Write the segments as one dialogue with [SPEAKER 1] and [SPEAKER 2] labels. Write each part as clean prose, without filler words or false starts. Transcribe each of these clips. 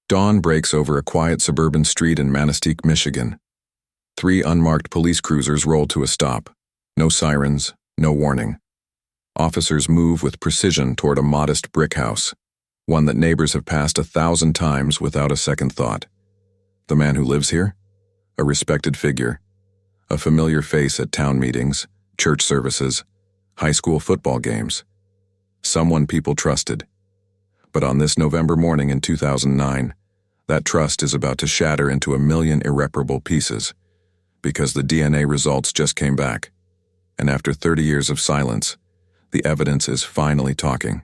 [SPEAKER 1] Dawn breaks over a quiet suburban street in Manistique, Michigan. 3 unmarked police cruisers roll to a stop. No sirens, no warning. Officers move with precision toward a modest brick house, one that neighbors have passed 1,000 times without a second thought. The man who lives here? A respected figure. A familiar face at town meetings, church services, high school football games. Someone people trusted. But on this November morning in 2009, that trust is about to shatter into 1,000,000 irreparable pieces, because the DNA results just came back, and after 30 years of silence, the evidence is finally talking.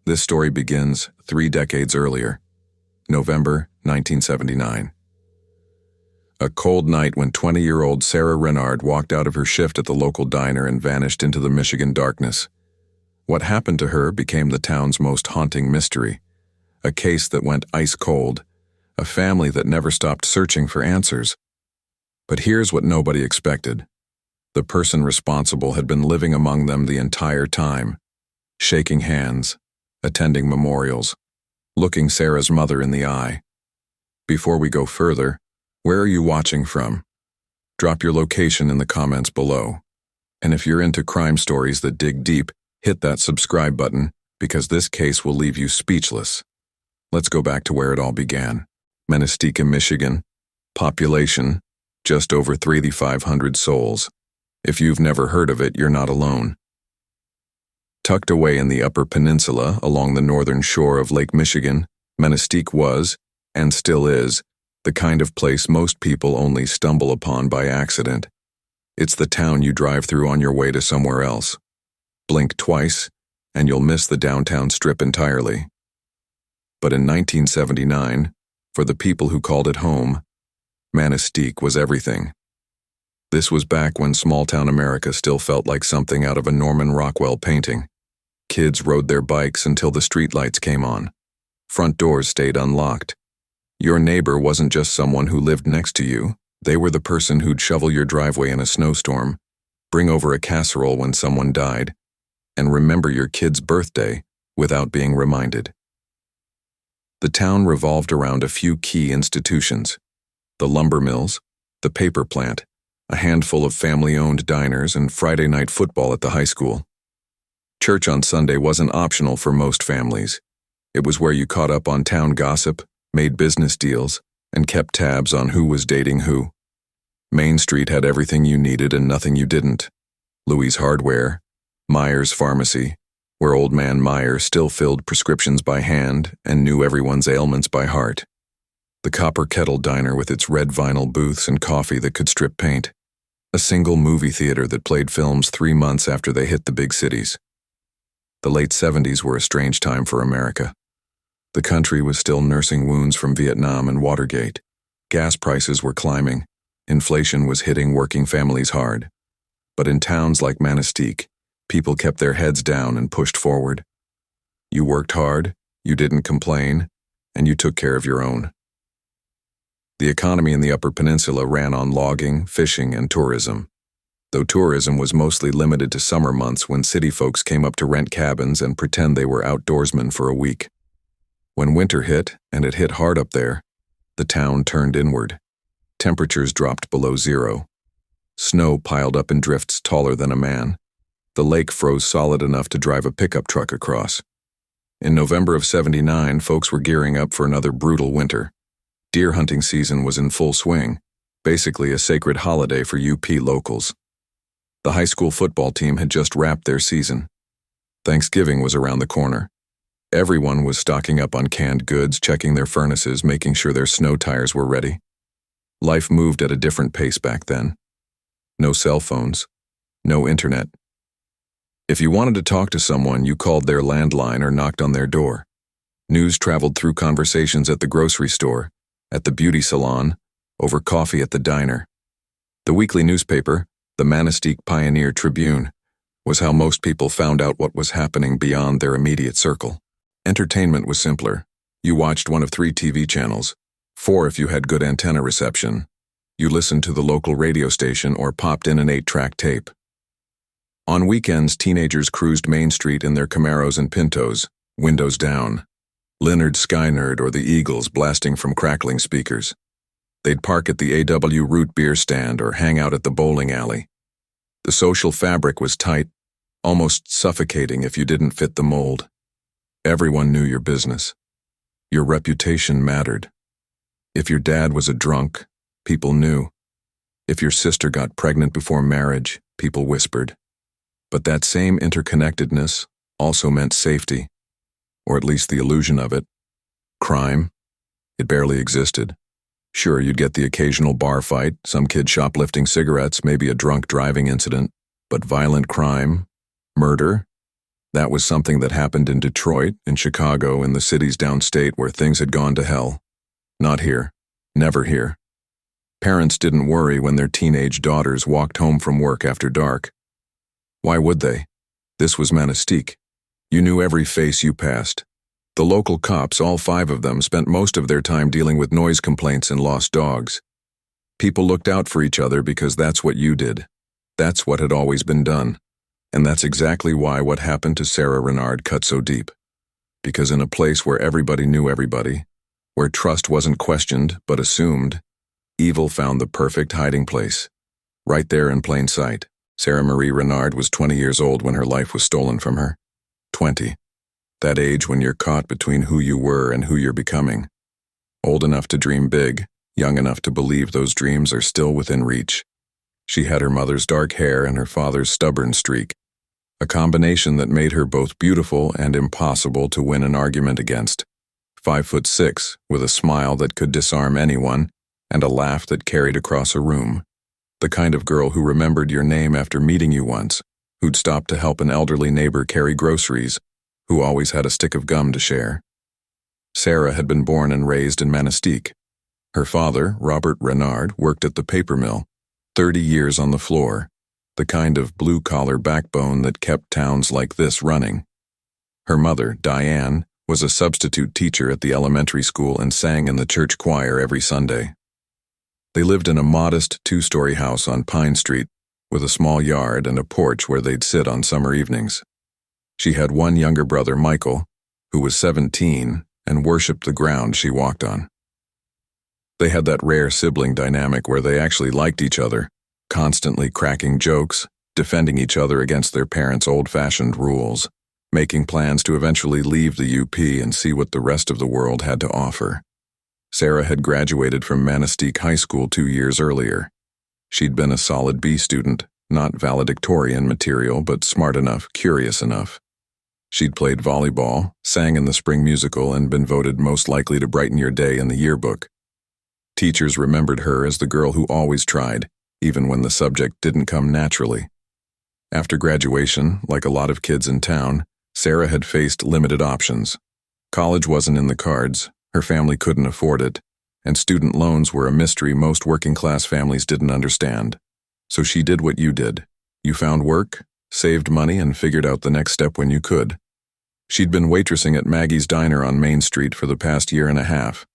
[SPEAKER 1] This story begins 3 decades earlier, November 1979. A cold night when 20-year-old Sarah Renard walked out of her shift at the local diner and vanished into the Michigan darkness. What happened to her became the town's most haunting mystery, a case that went ice cold, a family that never stopped searching for answers. But here's what nobody expected. The person responsible had been living among them the entire time, shaking hands, attending memorials, looking Sarah's mother in the eye. Before we go further, where are you watching from? Drop your location in the comments below. And if you're into crime stories that dig deep, hit that subscribe button, because this case will leave you speechless. Let's go back to where it all began. Manistique, Michigan. Population, just over 3,500 souls. If you've never heard of it, you're not alone. Tucked away in the Upper Peninsula along the northern shore of Lake Michigan, Manistique was, and still is, the kind of place most people only stumble upon by accident. It's the town you drive through on your way to somewhere else. Blink twice, and you'll miss the downtown strip entirely. But in 1979, for the people who called it home, Manistique was everything. This was back when small-town America still felt like something out of a Norman Rockwell painting. Kids rode their bikes until the streetlights came on. Front doors stayed unlocked. Your neighbor wasn't just someone who lived next to you. They were the person who'd shovel your driveway in a snowstorm, bring over a casserole when someone died, and remember your kid's birthday without being reminded. The town revolved around a few key institutions: the lumber mills, the paper plant, a handful of family-owned diners, and Friday night football at the high school. Church on Sunday wasn't optional for most families. It was where you caught up on town gossip, made business deals, and kept tabs on who was dating who. Main Street had everything you needed and nothing you didn't. Louis' Hardware, Myers Pharmacy, where Old Man Meyer still filled prescriptions by hand and knew everyone's ailments by heart. The Copper Kettle Diner with its red vinyl booths and coffee that could strip paint. A single movie theater that played films 3 months after they hit the big cities. The late 70s were a strange time for America. The country was still nursing wounds from Vietnam and Watergate. Gas prices were climbing. Inflation was hitting working families hard. But in towns like Manistique, people kept their heads down and pushed forward. You worked hard, you didn't complain, and you took care of your own. The economy in the Upper Peninsula ran on logging, fishing, and tourism, though tourism was mostly limited to summer months when city folks came up to rent cabins and pretend they were outdoorsmen for a week. When winter hit, and it hit hard up there, the town turned inward. Temperatures dropped below zero. Snow piled up in drifts taller than a man. The lake froze solid enough to drive a pickup truck across. In November of '79, folks were gearing up for another brutal winter. Deer hunting season was in full swing, basically a sacred holiday for UP locals. The high school football team had just wrapped their season. Thanksgiving was around the corner. Everyone was stocking up on canned goods, checking their furnaces, making sure their snow tires were ready. Life moved at a different pace back then. No cell phones, no internet. If you wanted to talk to someone, you called their landline or knocked on their door. News traveled through conversations at the grocery store, at the beauty salon, over coffee at the diner. The weekly newspaper, the Manistique Pioneer Tribune, was how most people found out what was happening beyond their immediate circle. Entertainment was simpler. You watched one of 3 TV channels, 4 if you had good antenna reception. You listened to the local radio station or popped in an 8-track tape. On weekends, teenagers cruised Main Street in their Camaros and Pintos, windows down. Leonard Skynerd or the Eagles blasting from crackling speakers. They'd park at the AW Root beer stand or hang out at the bowling alley. The social fabric was tight, almost suffocating if you didn't fit the mold. Everyone knew your business. Your reputation mattered. If your dad was a drunk, people knew. If your sister got pregnant before marriage, people whispered. But that same interconnectedness also meant safety, or at least the illusion of it. Crime? It barely existed. Sure, you'd get the occasional bar fight, some kid shoplifting cigarettes, maybe a drunk driving incident, but violent crime, murder, that was something that happened in Detroit, in Chicago, in the cities downstate where things had gone to hell. Not here. Never here. Parents didn't worry when their teenage daughters walked home from work after dark. Why would they? This was Manistique. You knew every face you passed. The local cops, all 5 of them, spent most of their time dealing with noise complaints and lost dogs. People looked out for each other because that's what you did. That's what had always been done. And that's exactly why what happened to Sarah Renard cut so deep. Because in a place where everybody knew everybody, where trust wasn't questioned but assumed, evil found the perfect hiding place. Right there in plain sight. Sarah Marie Renard was 20 years old when her life was stolen from her. 20. That age when you're caught between who you were and who you're becoming. Old enough to dream big, young enough to believe those dreams are still within reach. She had her mother's dark hair and her father's stubborn streak, a combination that made her both beautiful and impossible to win an argument against. 5'6", with a smile that could disarm anyone, and a laugh that carried across a room. The kind of girl who remembered your name after meeting you once, who'd stop to help an elderly neighbor carry groceries, who always had a stick of gum to share. Sarah had been born and raised in Manistique. Her father, Robert Renard, worked at the paper mill, 30 years on the floor, the kind of blue-collar backbone that kept towns like this running. Her mother, Diane, was a substitute teacher at the elementary school and sang in the church choir every Sunday. They lived in a modest 2-story house on Pine Street, with a small yard and a porch where they'd sit on summer evenings. She had one younger brother, Michael, who was 17 and worshipped the ground she walked on. They had that rare sibling dynamic where they actually liked each other, constantly cracking jokes, defending each other against their parents' old-fashioned rules, making plans to eventually leave the UP and see what the rest of the world had to offer. Sarah had graduated from Manistique High School 2 years earlier. She'd been a solid B student, not valedictorian material, but smart enough, curious enough. She'd played volleyball, sang in the spring musical, and been voted most likely to brighten your day in the yearbook. Teachers remembered her as the girl who always tried, even when the subject didn't come naturally. After graduation, like a lot of kids in town, Sarah had faced limited options. College wasn't in the cards, her family couldn't afford it, and student loans were a mystery most working-class families didn't understand. So she did what you did. You found work, saved money, and figured out the next step when you could. She'd been waitressing at Maggie's Diner on Main Street for the past year and a half.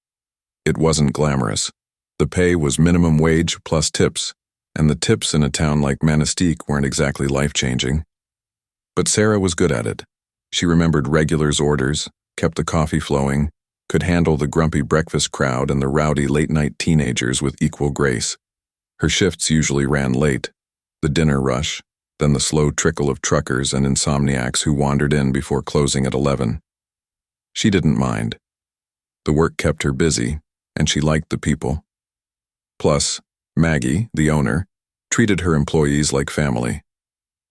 [SPEAKER 1] It wasn't glamorous. The pay was minimum wage plus tips, and the tips in a town like Manistique weren't exactly life-changing. But Sarah was good at it. She remembered regulars' orders, kept the coffee flowing, could handle the grumpy breakfast crowd and the rowdy late-night teenagers with equal grace. Her shifts usually ran late, the dinner rush, then the slow trickle of truckers and insomniacs who wandered in before closing at 11. She didn't mind. The work kept her busy, and she liked the people. Plus, Maggie, the owner, treated her employees like family.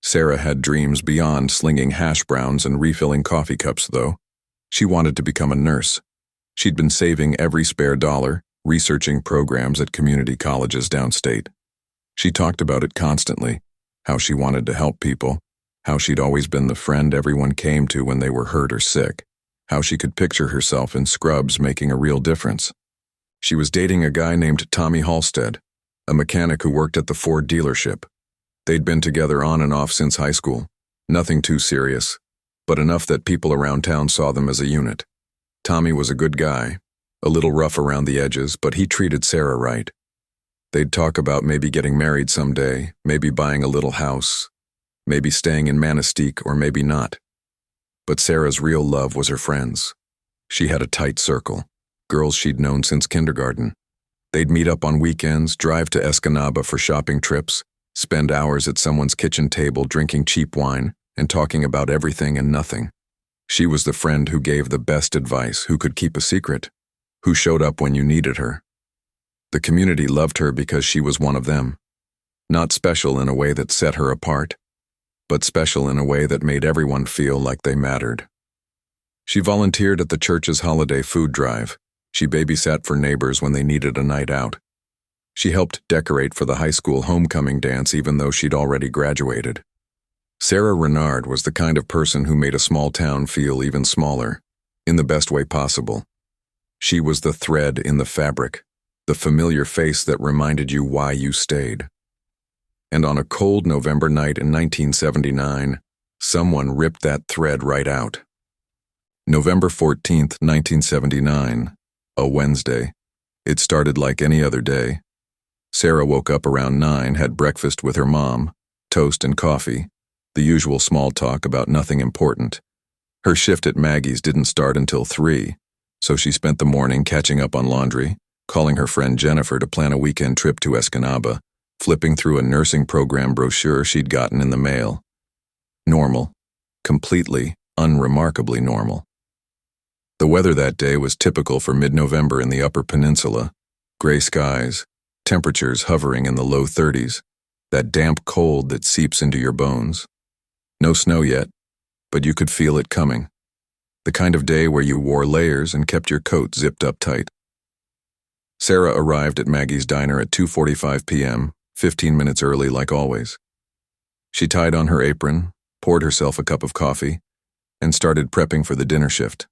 [SPEAKER 1] Sarah had dreams beyond slinging hash browns and refilling coffee cups, though. She wanted to become a nurse. She'd been saving every spare dollar, researching programs at community colleges downstate. She talked about it constantly, how she wanted to help people, how she'd always been the friend everyone came to when they were hurt or sick, how she could picture herself in scrubs making a real difference. She was dating a guy named Tommy Halstead, a mechanic who worked at the Ford dealership. They'd been together on and off since high school. Nothing too serious, but enough that people around town saw them as a unit. Tommy was a good guy, a little rough around the edges, but he treated Sarah right. They'd talk about maybe getting married someday, maybe buying a little house, maybe staying in Manistique, or maybe not. But Sarah's real love was her friends. She had a tight circle, girls she'd known since kindergarten. They'd meet up on weekends, drive to Escanaba for shopping trips, spend hours at someone's kitchen table drinking cheap wine and talking about everything and nothing. She was the friend who gave the best advice, who could keep a secret, who showed up when you needed her. The community loved her because she was one of them. Not special in a way that set her apart, but special in a way that made everyone feel like they mattered. She volunteered at the church's holiday food drive. She babysat for neighbors when they needed a night out. She helped decorate for the high school homecoming dance even though she'd already graduated. Sarah Renard was the kind of person who made a small town feel even smaller, in the best way possible. She was the thread in the fabric, the familiar face that reminded you why you stayed. And on a cold November night in 1979, someone ripped that thread right out. November 14th, 1979, a Wednesday. It started like any other day. Sarah woke up around 9, had breakfast with her mom, toast and coffee, the usual small talk about nothing important. Her shift at Maggie's didn't start until 3, so she spent the morning catching up on laundry, calling her friend Jennifer to plan a weekend trip to Escanaba, flipping through a nursing program brochure she'd gotten in the mail. Normal. Completely, unremarkably normal. The weather that day was typical for mid-November in the Upper Peninsula. Gray skies, temperatures hovering in the low 30s, that damp cold that seeps into your bones. No snow yet, but you could feel it coming. The kind of day where you wore layers and kept your coat zipped up tight. Sarah arrived at Maggie's diner at 2:45 p.m., 15 minutes early like always. She tied on her apron, poured herself a cup of coffee, and started prepping for the dinner shift.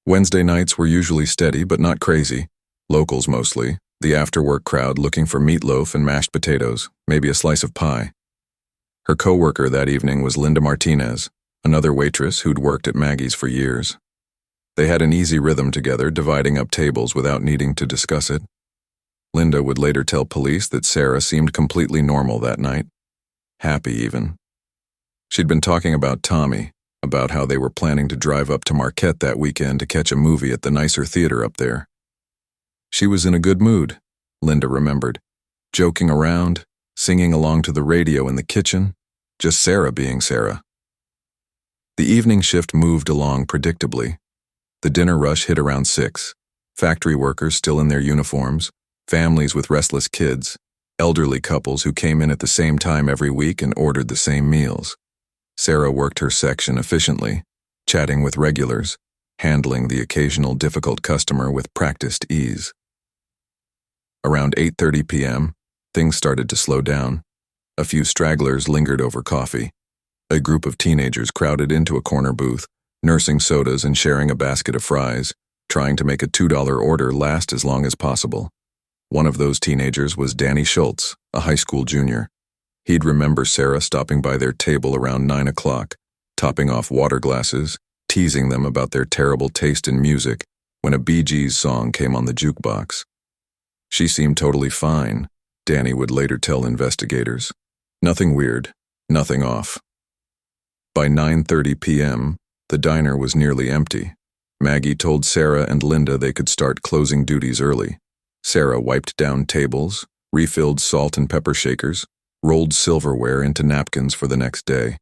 [SPEAKER 1] Wednesday nights were usually steady but not crazy, locals mostly, the after-work crowd looking for meatloaf and mashed potatoes, maybe a slice of pie. Her co-worker that evening was Linda Martinez, another waitress who'd worked at Maggie's for years. They had an easy rhythm together, dividing up tables without needing to discuss it. Linda would later tell police that Sarah seemed completely normal that night, happy even. She'd been talking about Tommy, about how they were planning to drive up to Marquette that weekend to catch a movie at the nicer theater up there. She was in a good mood, Linda remembered, joking around, singing along to the radio in the kitchen, just Sarah being Sarah. The evening shift moved along predictably. The dinner rush hit around 6, factory workers still in their uniforms, families with restless kids, elderly couples who came in at the same time every week and ordered the same meals. Sarah worked her section efficiently, chatting with regulars, handling the occasional difficult customer with practiced ease. Around 8:30 p.m., things started to slow down. A few stragglers lingered over coffee. A group of teenagers crowded into a corner booth, nursing sodas and sharing a basket of fries, trying to make a $2 order last as long as possible. One of those teenagers was Danny Schultz, a high school junior. He'd remember Sarah stopping by their table around 9 o'clock, topping off water glasses, teasing them about their terrible taste in music when a Bee Gees song came on the jukebox. She seemed totally fine, Danny would later tell investigators. Nothing weird, nothing off. By 9:30 p.m., the diner was nearly empty. Maggie told Sarah and Linda they could start closing duties early. Sarah wiped down tables, refilled salt and pepper shakers, rolled silverware into napkins for the next day.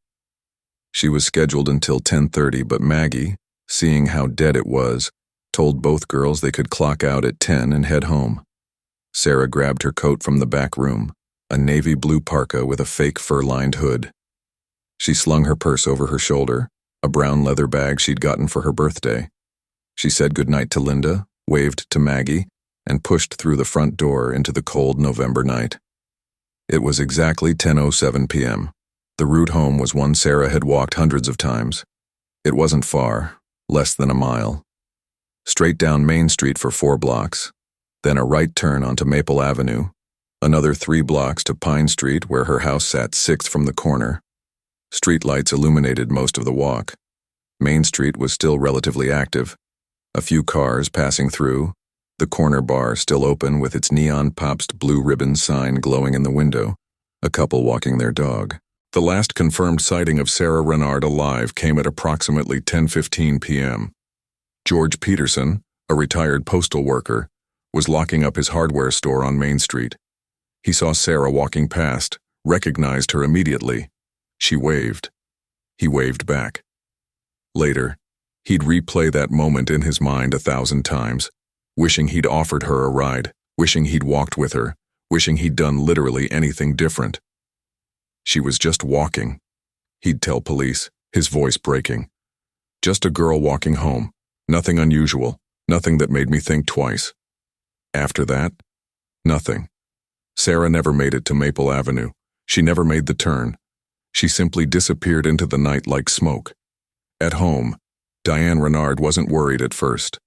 [SPEAKER 1] She was scheduled until 10:30, but Maggie, seeing how dead it was, told both girls they could clock out at 10 and head home. Sarah grabbed her coat from the back room, a navy blue parka with a fake fur-lined hood. She slung her purse over her shoulder, a brown leather bag she'd gotten for her birthday. She said goodnight to Linda, waved to Maggie, and pushed through the front door into the cold November night. It was exactly 10:07 p.m. The route home was one Sarah had walked hundreds of times. It wasn't far, less than a mile. Straight down Main Street for 4 blocks, then a right turn onto Maple Avenue, another 3 blocks to Pine Street where her house sat 6th from the corner. Streetlights illuminated most of the walk. Main Street was still relatively active. A few cars passing through, the corner bar still open with its neon Pabst Blue Ribbon sign glowing in the window, a couple walking their dog. The last confirmed sighting of Sarah Renard alive came at approximately 10:15 p.m. George Peterson, a retired postal worker, was locking up his hardware store on Main Street. He saw Sarah walking past, recognized her immediately. She waved. He waved back. Later, he'd replay that moment in his mind 1,000 times, wishing he'd offered her a ride, wishing he'd walked with her, wishing he'd done literally anything different. She was just walking, he'd tell police, his voice breaking. Just a girl walking home, nothing unusual, nothing that made me think twice. After that, nothing. Sarah never made it to Maple Avenue. She never made the turn. She simply disappeared into the night like smoke. At home, Diane Renard wasn't worried at first.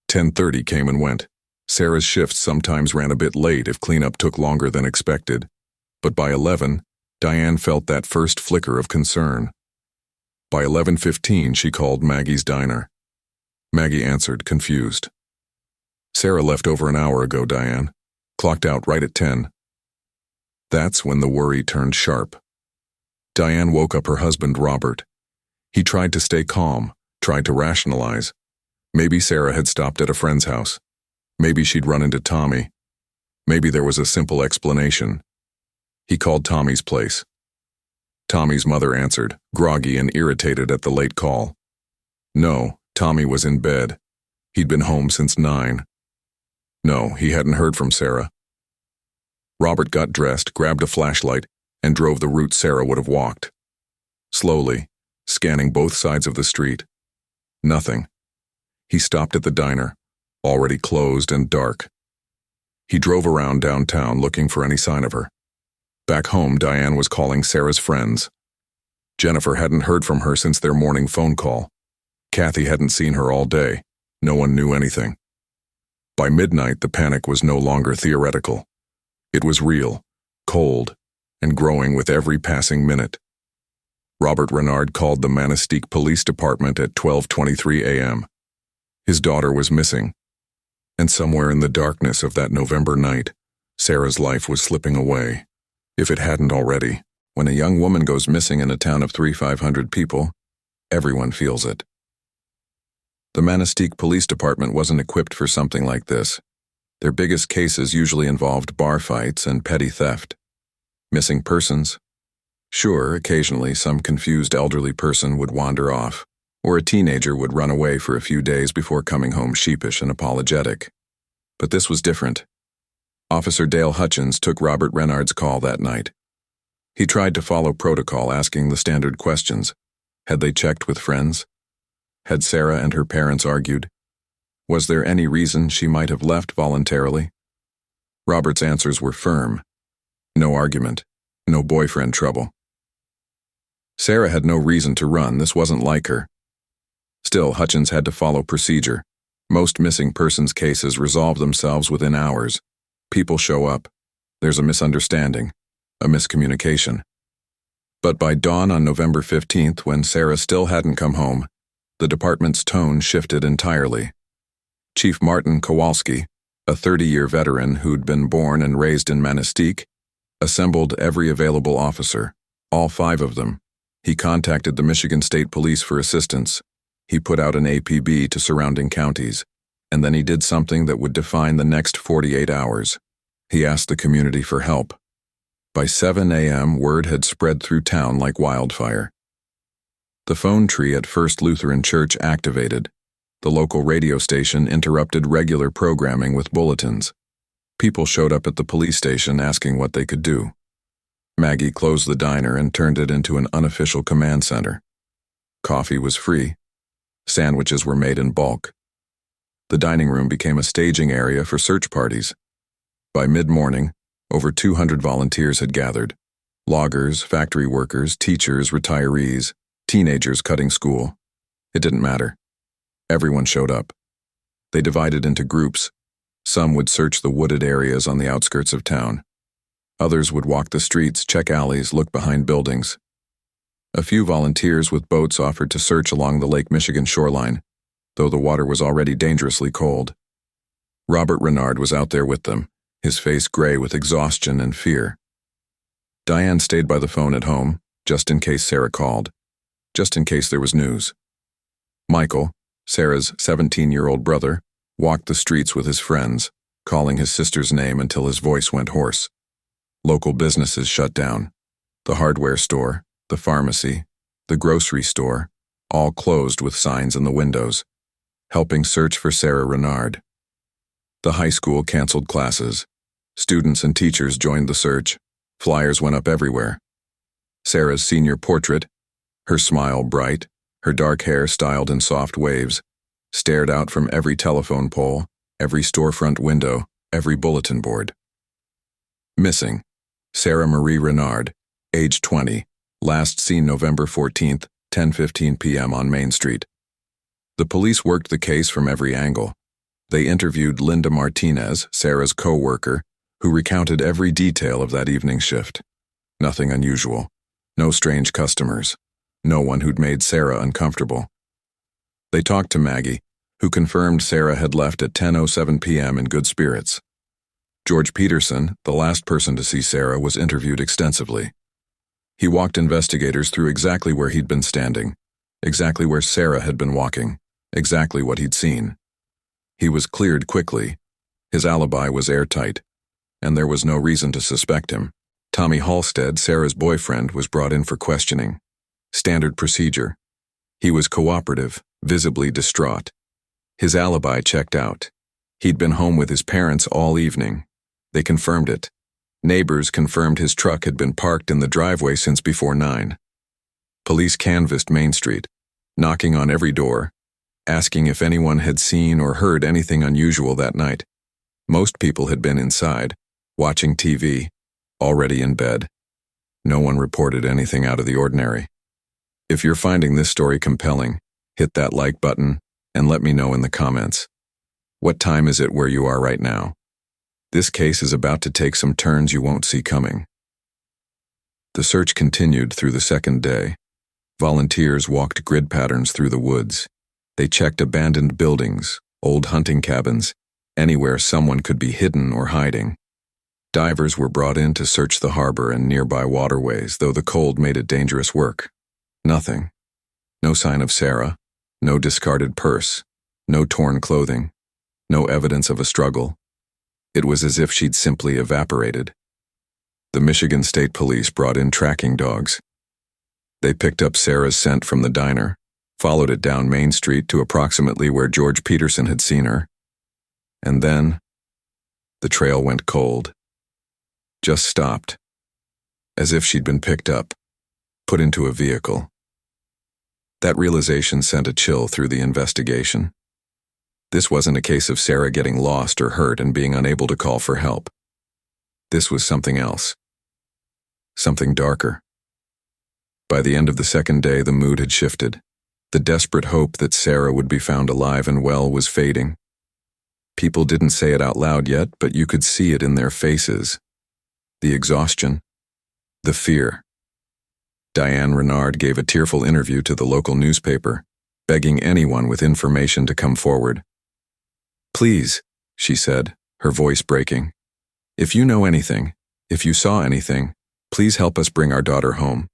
[SPEAKER 1] 10:30 came and went. Sarah's shifts sometimes ran a bit late if cleanup took longer than expected. But by 11, Diane felt that first flicker of concern. By 11:15, she called Maggie's diner. Maggie answered, confused. Sarah left over an hour ago, Diane. Clocked out right at 10. That's when the worry turned sharp. Diane woke up her husband, Robert. He tried to stay calm, tried to rationalize. Maybe Sarah had stopped at a friend's house. Maybe she'd run into Tommy. Maybe there was a simple explanation. He called Tommy's place. Tommy's mother answered, groggy and irritated at the late call. No, Tommy was in bed. He'd been home since 9. No, he hadn't heard from Sarah. Robert got dressed, grabbed a flashlight, and drove the route Sarah would have walked. Slowly, scanning both sides of the street. Nothing. He stopped at the diner, already closed and dark. He drove around downtown looking for any sign of her. Back home, Diane was calling Sarah's friends. Jennifer hadn't heard from her since their morning phone call. Kathy hadn't seen her all day. No one knew anything. By midnight, the panic was no longer theoretical. It was real, cold, and growing with every passing minute. Robert Renard called the Manistique Police Department at 12:23 a.m. His daughter was missing, and somewhere in the darkness of that November night, Sarah's life was slipping away, if it hadn't already. When a young woman goes missing in a town of 300-500 people, everyone feels it. The Manistique Police Department wasn't equipped for something like this. Their biggest cases usually involved bar fights and petty theft. Missing persons? Sure, occasionally some confused elderly person would wander off, or a teenager would run away for a few days before coming home sheepish and apologetic. But this was different. Officer Dale Hutchins took Robert Renard's call that night. He tried to follow protocol, asking the standard questions. Had they checked with friends? Had Sarah and her parents argued? Was there any reason she might have left voluntarily? Robert's answers were firm. No argument. No boyfriend trouble. Sarah had no reason to run. This wasn't like her. Still, Hutchins had to follow procedure. Most missing persons cases resolve themselves within hours. People show up. There's a misunderstanding, a miscommunication. But by dawn on November 15th, when Sarah still hadn't come home, the department's tone shifted entirely. Chief Martin Kowalski, a 30-year veteran who'd been born and raised in Manistique, assembled every available officer, all 5 of them. He contacted the Michigan State Police for assistance. He put out an APB to surrounding counties, and then he did something that would define the next 48 hours. He asked the community for help. By 7 a.m., word had spread through town like wildfire. The phone tree at First Lutheran Church activated. The local radio station interrupted regular programming with bulletins. People showed up at the police station asking what they could do. Maggie closed the diner and turned it into an unofficial command center. Coffee was free. Sandwiches were made in bulk. The dining room became a staging area for search parties. By mid-morning, over 200 volunteers had gathered. Loggers, factory workers, teachers, retirees, teenagers cutting school. It didn't matter. Everyone showed up. They divided into groups. Some would search the wooded areas on the outskirts of town. Others would walk the streets, check alleys, look behind buildings. A few volunteers with boats offered to search along the Lake Michigan shoreline, though the water was already dangerously cold. Robert Renard was out there with them, his face gray with exhaustion and fear. Diane stayed by the phone at home, just in case Sarah called, just in case there was news. Michael, Sarah's 17-year-old brother, walked the streets with his friends, calling his sister's name until his voice went hoarse. Local businesses shut down. The hardware store, the pharmacy, the grocery store, all closed with signs in the windows, helping search for Sarah Renard. The high school canceled classes. Students and teachers joined the search. Flyers went up everywhere. Sarah's senior portrait, her smile bright, her dark hair styled in soft waves, stared out from every telephone pole, every storefront window, every bulletin board. Missing. Sarah Marie Renard, age 20, last seen November 14th, 10:15 p.m. on Main Street. The police worked the case from every angle. They interviewed Linda Martinez, Sarah's co-worker, who recounted every detail of that evening shift. Nothing unusual. No strange customers. No one who'd made Sarah uncomfortable. They talked to Maggie, who confirmed Sarah had left at 10:07 p.m. in good spirits. George Peterson, the last person to see Sarah, was interviewed extensively. He walked investigators through exactly where he'd been standing, exactly where Sarah had been walking, exactly what he'd seen. He was cleared quickly. His alibi was airtight, and there was no reason to suspect him. Tommy Halstead, Sarah's boyfriend, was brought in for questioning. Standard procedure. He was cooperative, visibly distraught. His alibi checked out. He'd been home with his parents all evening. They confirmed it. Neighbors confirmed his truck had been parked in the driveway since before 9. Police canvassed Main Street, knocking on every door, asking if anyone had seen or heard anything unusual that night. Most people had been inside, watching TV, already in bed. No one reported anything out of the ordinary. If you're finding this story compelling, hit that like button and let me know in the comments. What time is it where you are right now? This case is about to take some turns you won't see coming. The search continued through the second day. Volunteers walked grid patterns through the woods. They checked abandoned buildings, old hunting cabins, anywhere someone could be hidden or hiding. Divers were brought in to search the harbor and nearby waterways, though the cold made it dangerous work. Nothing. No sign of Sarah, no discarded purse, no torn clothing, no evidence of a struggle. It was as if she'd simply evaporated. The Michigan State Police brought in tracking dogs. They picked up Sarah's scent from the diner, followed it down Main Street to approximately where George Peterson had seen her. And then, the trail went cold. Just stopped. As if she'd been picked up, put into a vehicle. That realization sent a chill through the investigation. This wasn't a case of Sarah getting lost or hurt and being unable to call for help. This was something else. Something darker. By the end of the second day, the mood had shifted. The desperate hope that Sarah would be found alive and well was fading. People didn't say it out loud yet, but you could see it in their faces. The exhaustion. The fear. Diane Renard gave a tearful interview to the local newspaper, begging anyone with information to come forward. "Please," she said, her voice breaking. "If you know anything, if you saw anything, please help us bring our daughter home."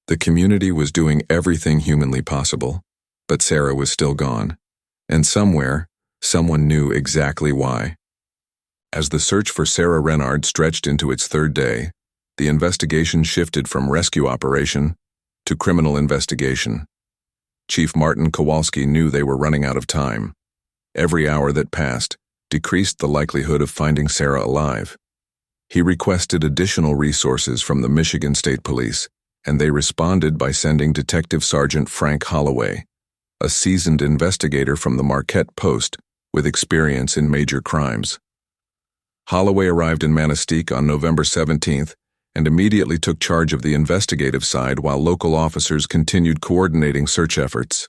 [SPEAKER 1] The community was doing everything humanly possible, but Sarah was still gone, and somewhere, someone knew exactly why. As the search for Sarah Renard stretched into its third day, the investigation shifted from rescue operation to criminal investigation. Chief Martin Kowalski knew they were running out of time. Every hour that passed decreased the likelihood of finding Sarah alive. He requested additional resources from the Michigan State Police, and they responded by sending Detective Sergeant Frank Holloway, a seasoned investigator from the Marquette Post with experience in major crimes. Holloway arrived in Manistique on November 17th and immediately took charge of the investigative side while local officers continued coordinating search efforts.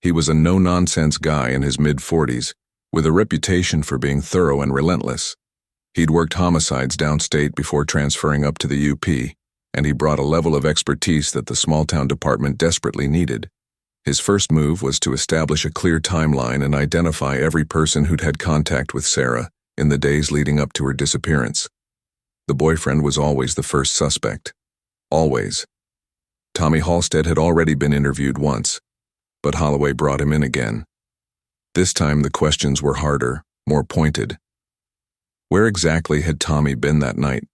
[SPEAKER 1] He was a no-nonsense guy in his mid-40s, with a reputation for being thorough and relentless. He'd worked homicides downstate before transferring up to the UP, and he brought a level of expertise that the small-town department desperately needed. His first move was to establish a clear timeline and identify every person who'd had contact with Sarah in the days leading up to her disappearance. The boyfriend was always the first suspect. Always. Tommy Halstead had already been interviewed once. But Holloway brought him in again. This time the questions were harder, more pointed. Where exactly had Tommy been that night?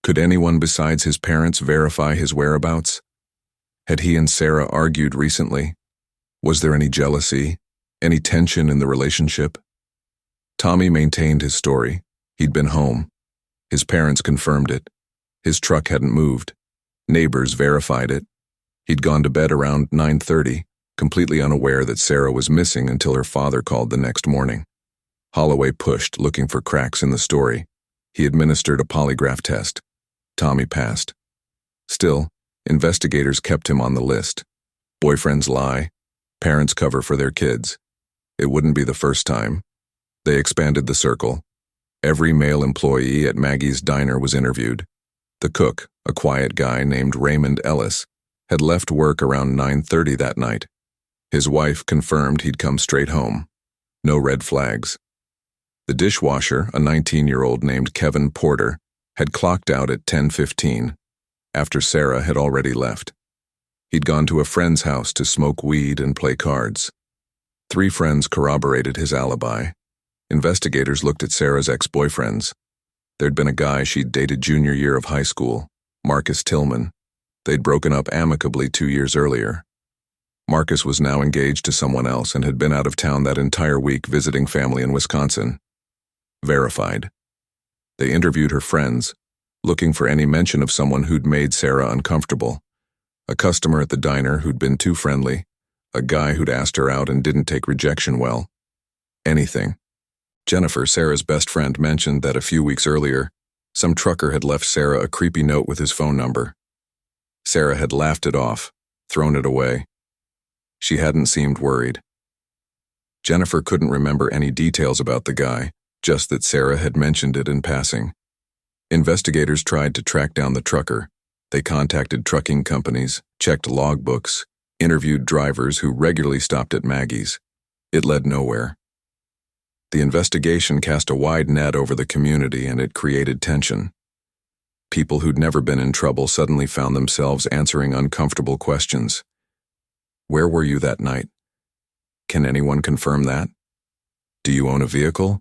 [SPEAKER 1] Could anyone besides his parents verify his whereabouts? Had he and Sarah argued recently? Was there any jealousy, any tension in the relationship? Tommy maintained his story. He'd been home. His parents confirmed it. His truck hadn't moved. Neighbors verified it. He'd gone to bed around 9:30, completely unaware that Sarah was missing until her father called the next morning. Holloway pushed, looking for cracks in the story. He administered a polygraph test. Tommy passed. Still, investigators kept him on the list. Boyfriends lie. Parents cover for their kids. It wouldn't be the first time. They expanded the circle. Every male employee at Maggie's diner was interviewed. The cook, a quiet guy named Raymond Ellis, had left work around 9:30 that night. His wife confirmed he'd come straight home. No red flags. The dishwasher, a 19-year-old named Kevin Porter, had clocked out at 10:15, after Sarah had already left. He'd gone to a friend's house to smoke weed and play cards. 3 friends corroborated his alibi. Investigators looked at Sarah's ex-boyfriends. There'd been a guy she'd dated junior year of high school, Marcus Tillman. They'd broken up amicably 2 years earlier. Marcus was now engaged to someone else and had been out of town that entire week visiting family in Wisconsin. Verified. They interviewed her friends, looking for any mention of someone who'd made Sarah uncomfortable. A customer at the diner who'd been too friendly, a guy who'd asked her out and didn't take rejection well. Anything. Jennifer, Sarah's best friend, mentioned that a few weeks earlier, some trucker had left Sarah a creepy note with his phone number. Sarah had laughed it off, thrown it away. She hadn't seemed worried. Jennifer couldn't remember any details about the guy, just that Sarah had mentioned it in passing. Investigators tried to track down the trucker. They contacted trucking companies, checked logbooks, interviewed drivers who regularly stopped at Maggie's. It led nowhere. The investigation cast a wide net over the community and it created tension. People who'd never been in trouble suddenly found themselves answering uncomfortable questions. Where were you that night? Can anyone confirm that? Do you own a vehicle?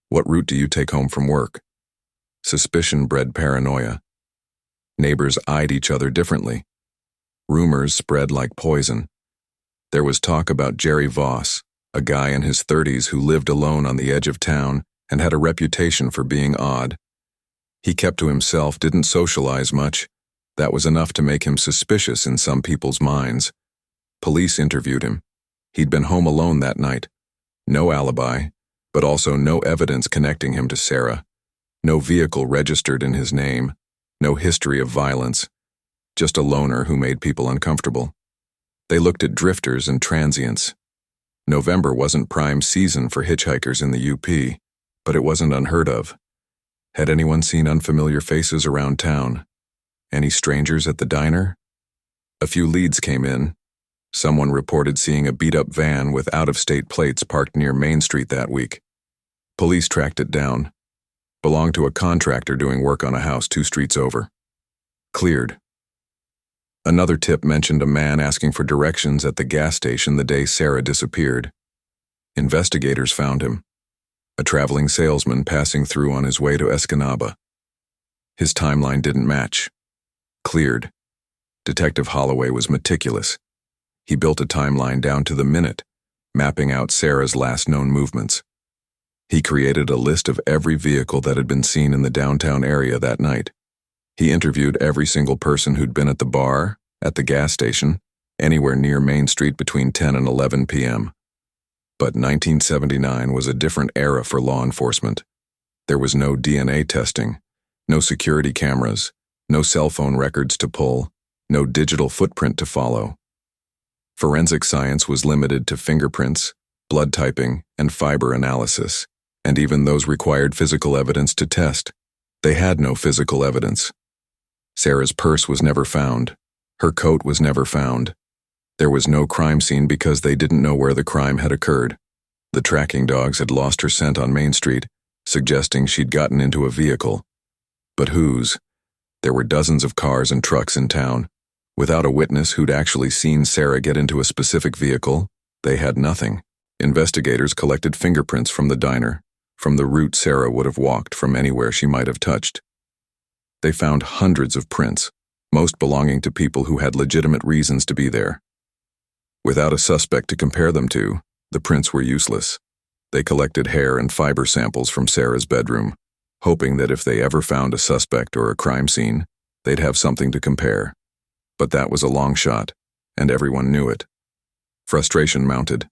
[SPEAKER 1] What route do you take home from work? Suspicion bred paranoia. Neighbors eyed each other differently. Rumors spread like poison. There was talk about Jerry Voss, a guy in his 30s who lived alone on the edge of town and had a reputation for being odd. He kept to himself, didn't socialize much. That was enough to make him suspicious in some people's minds. Police interviewed him. He'd been home alone that night. No alibi, but also no evidence connecting him to Sarah. No vehicle registered in his name. No history of violence. Just a loner who made people uncomfortable. They looked at drifters and transients. November wasn't prime season for hitchhikers in the UP, but it wasn't unheard of. Had anyone seen unfamiliar faces around town? Any strangers at the diner? A few leads came in. Someone reported seeing a beat-up van with out-of-state plates parked near Main Street that week. Police tracked it down. Belonged to a contractor doing work on a house 2 streets over. Cleared. Another tip mentioned a man asking for directions at the gas station the day Sarah disappeared. Investigators found him. A traveling salesman passing through on his way to Escanaba. His timeline didn't match. Cleared. Detective Holloway was meticulous. He built a timeline down to the minute, mapping out Sarah's last known movements. He created a list of every vehicle that had been seen in the downtown area that night. He interviewed every single person who'd been at the bar, at the gas station, anywhere near Main Street between 10 and 11 p.m. But 1979 was a different era for law enforcement. There was no DNA testing, no security cameras, no cell phone records to pull, no digital footprint to follow. Forensic science was limited to fingerprints, blood typing, and fiber analysis, and even those required physical evidence to test. They had no physical evidence. Sarah's purse was never found. Her coat was never found. There was no crime scene because they didn't know where the crime had occurred. The tracking dogs had lost her scent on Main Street, suggesting she'd gotten into a vehicle. But whose? There were dozens of cars and trucks in town. Without a witness who'd actually seen Sarah get into a specific vehicle, they had nothing. Investigators collected fingerprints from the diner, from the route Sarah would have walked from anywhere she might have touched. They found hundreds of prints, most belonging to people who had legitimate reasons to be there. Without a suspect to compare them to, the prints were useless. They collected hair and fiber samples from Sarah's bedroom, hoping that if they ever found a suspect or a crime scene, they'd have something to compare. But that was a long shot, and everyone knew it. Frustration mounted.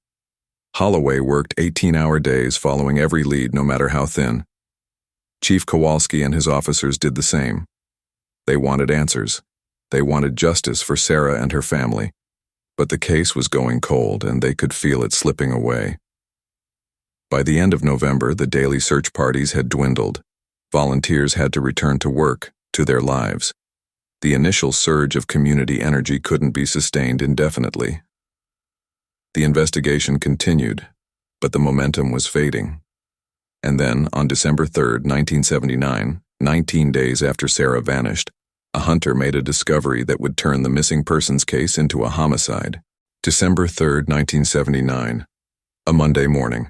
[SPEAKER 1] Holloway worked 18-hour days following every lead, no matter how thin. Chief Kowalski and his officers did the same. They wanted answers. They wanted justice for Sarah and her family. But the case was going cold, and they could feel it slipping away. By the end of November, the daily search parties had dwindled. Volunteers had to return to work, to their lives. The initial surge of community energy couldn't be sustained indefinitely. The investigation continued, but the momentum was fading. And then, on December 3, 1979, 19 days after Sarah vanished, a hunter made a discovery that would turn the missing persons case into a homicide. December 3, 1979, a Monday morning.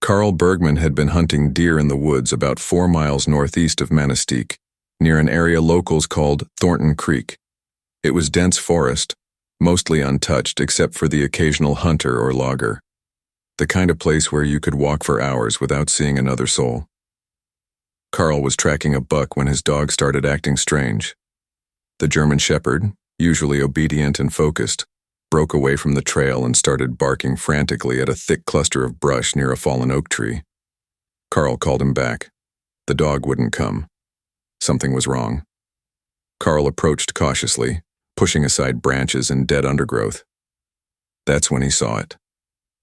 [SPEAKER 1] Carl Bergman had been hunting deer in the woods about 4 miles northeast of Manistique, near an area locals called Thornton Creek. It was dense forest, mostly untouched except for the occasional hunter or logger. The kind of place where you could walk for hours without seeing another soul. Carl was tracking a buck when his dog started acting strange. The German Shepherd, usually obedient and focused, broke away from the trail and started barking frantically at a thick cluster of brush near a fallen oak tree. Carl called him back. The dog wouldn't come. Something was wrong. Carl approached cautiously, pushing aside branches and dead undergrowth. That's when he saw it.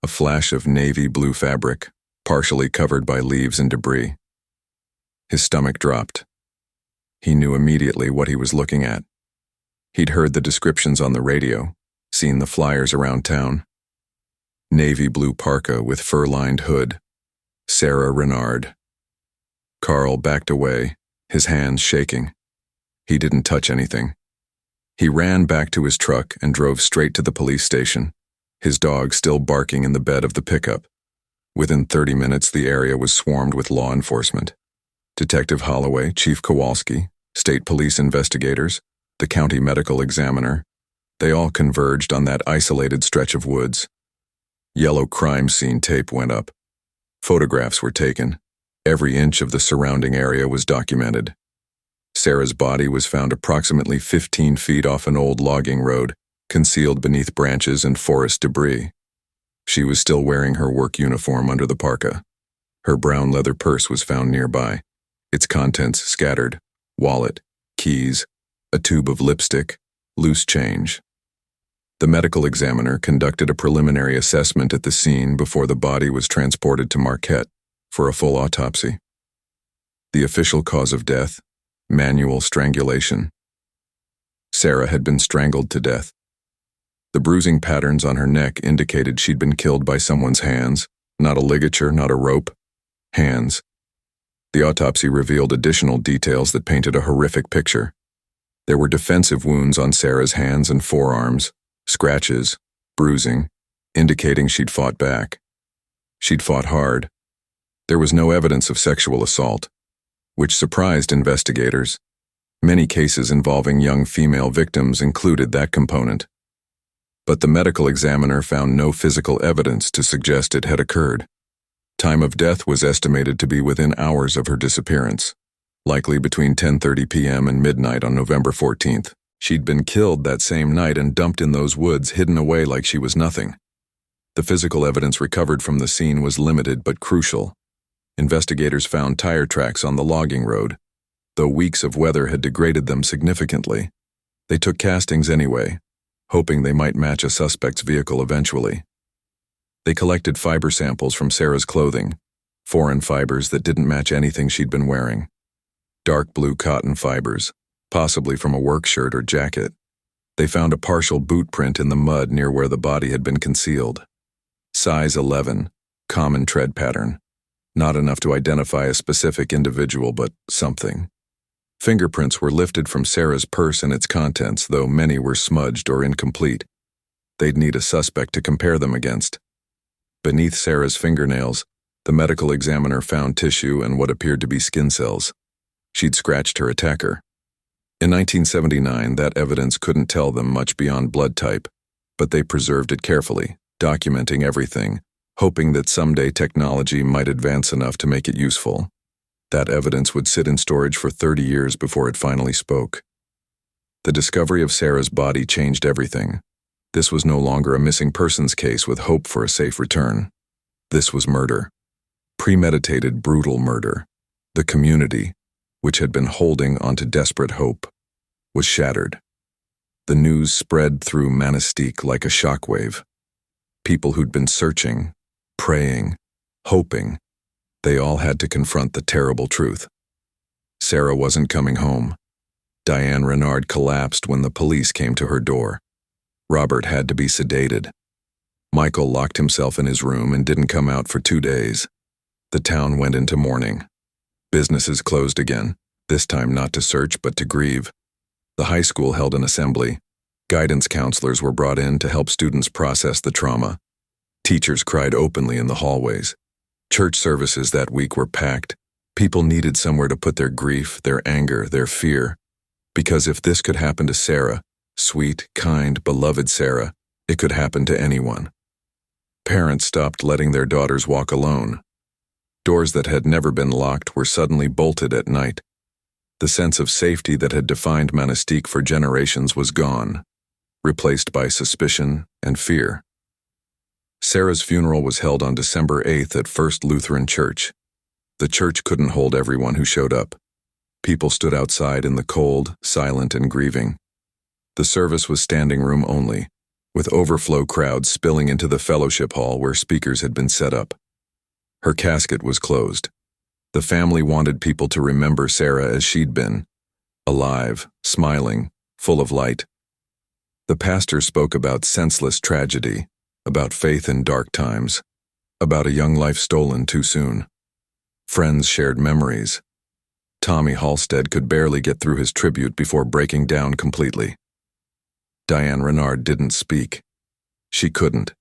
[SPEAKER 1] A flash of navy blue fabric, partially covered by leaves and debris. His stomach dropped. He knew immediately what he was looking at. He'd heard the descriptions on the radio, seen the flyers around town. Navy blue parka with fur-lined hood. Sarah Renard. Carl backed away, his hands shaking. He didn't touch anything. He ran back to his truck and drove straight to the police station, his dog still barking in the bed of the pickup. Within 30 minutes, the area was swarmed with law enforcement. Detective Holloway, Chief Kowalski, state police investigators, the county medical examiner, they all converged on that isolated stretch of woods. Yellow crime scene tape went up. Photographs were taken. Every inch of the surrounding area was documented. Sarah's body was found approximately 15 feet off an old logging road, concealed beneath branches and forest debris. She was still wearing her work uniform under the parka. Her brown leather purse was found nearby, its contents scattered: wallet, keys, a tube of lipstick, loose change. The medical examiner conducted a preliminary assessment at the scene before the body was transported to Marquette for a full autopsy. The official cause of death: manual strangulation. Sarah had been strangled to death. The bruising patterns on her neck indicated she'd been killed by someone's hands, not a ligature, not a rope. Hands. The autopsy revealed additional details that painted a horrific picture. There were defensive wounds on Sarah's hands and forearms, scratches, bruising, indicating she'd fought back. She'd fought hard. There was no evidence of sexual assault, which surprised investigators. Many cases involving young female victims included that component. But the medical examiner found no physical evidence to suggest it had occurred. Time of death was estimated to be within hours of her disappearance, likely between 10:30 p.m. and midnight on November 14th. She'd been killed that same night and dumped in those woods, hidden away like she was nothing. The physical evidence recovered from the scene was limited but crucial. Investigators found tire tracks on the logging road, though weeks of weather had degraded them significantly. They took castings anyway, hoping they might match a suspect's vehicle eventually. They collected fiber samples from Sarah's clothing, foreign fibers that didn't match anything she'd been wearing. Dark blue cotton fibers, possibly from a work shirt or jacket. They found a partial boot print in the mud near where the body had been concealed. Size 11, common tread pattern. Not enough to identify a specific individual, but something. Fingerprints were lifted from Sarah's purse and its contents, though many were smudged or incomplete. They'd need a suspect to compare them against. Beneath Sarah's fingernails, the medical examiner found tissue and what appeared to be skin cells. She'd scratched her attacker. In 1979, that evidence couldn't tell them much beyond blood type, but they preserved it carefully, documenting everything, hoping that someday technology might advance enough to make it useful. That evidence would sit in storage for 30 years before it finally spoke. The discovery of Sarah's body changed everything. This was no longer a missing persons case with hope for a safe return. This was murder. Premeditated, brutal murder. The community, which had been holding onto desperate hope, was shattered. The news spread through Manistique like a shockwave. People who'd been searching, praying, hoping, they all had to confront the terrible truth. Sarah wasn't coming home. Diane Renard collapsed when the police came to her door. Robert had to be sedated. Michael locked himself in his room and didn't come out for 2 days. The town went into mourning. Businesses closed again, this time not to search but to grieve. The high school held an assembly. Guidance counselors were brought in to help students process the trauma. Teachers cried openly in the hallways. Church services that week were packed. People needed somewhere to put their grief, their anger, their fear. Because if this could happen to Sarah, sweet, kind, beloved Sarah, it could happen to anyone. Parents stopped letting their daughters walk alone. Doors that had never been locked were suddenly bolted at night. The sense of safety that had defined Manistique for generations was gone, replaced by suspicion and fear. Sarah's funeral was held on December 8th at First Lutheran Church. The church couldn't hold everyone who showed up. People stood outside in the cold, silent and grieving. The service was standing room only, with overflow crowds spilling into the fellowship hall where speakers had been set up. Her casket was closed. The family wanted people to remember Sarah as she'd been, alive, smiling, full of light. The pastor spoke about senseless tragedy, about faith in dark times, about a young life stolen too soon. Friends shared memories. Tommy Halstead could barely get through his tribute before breaking down completely. Diane Renard didn't speak. She couldn't.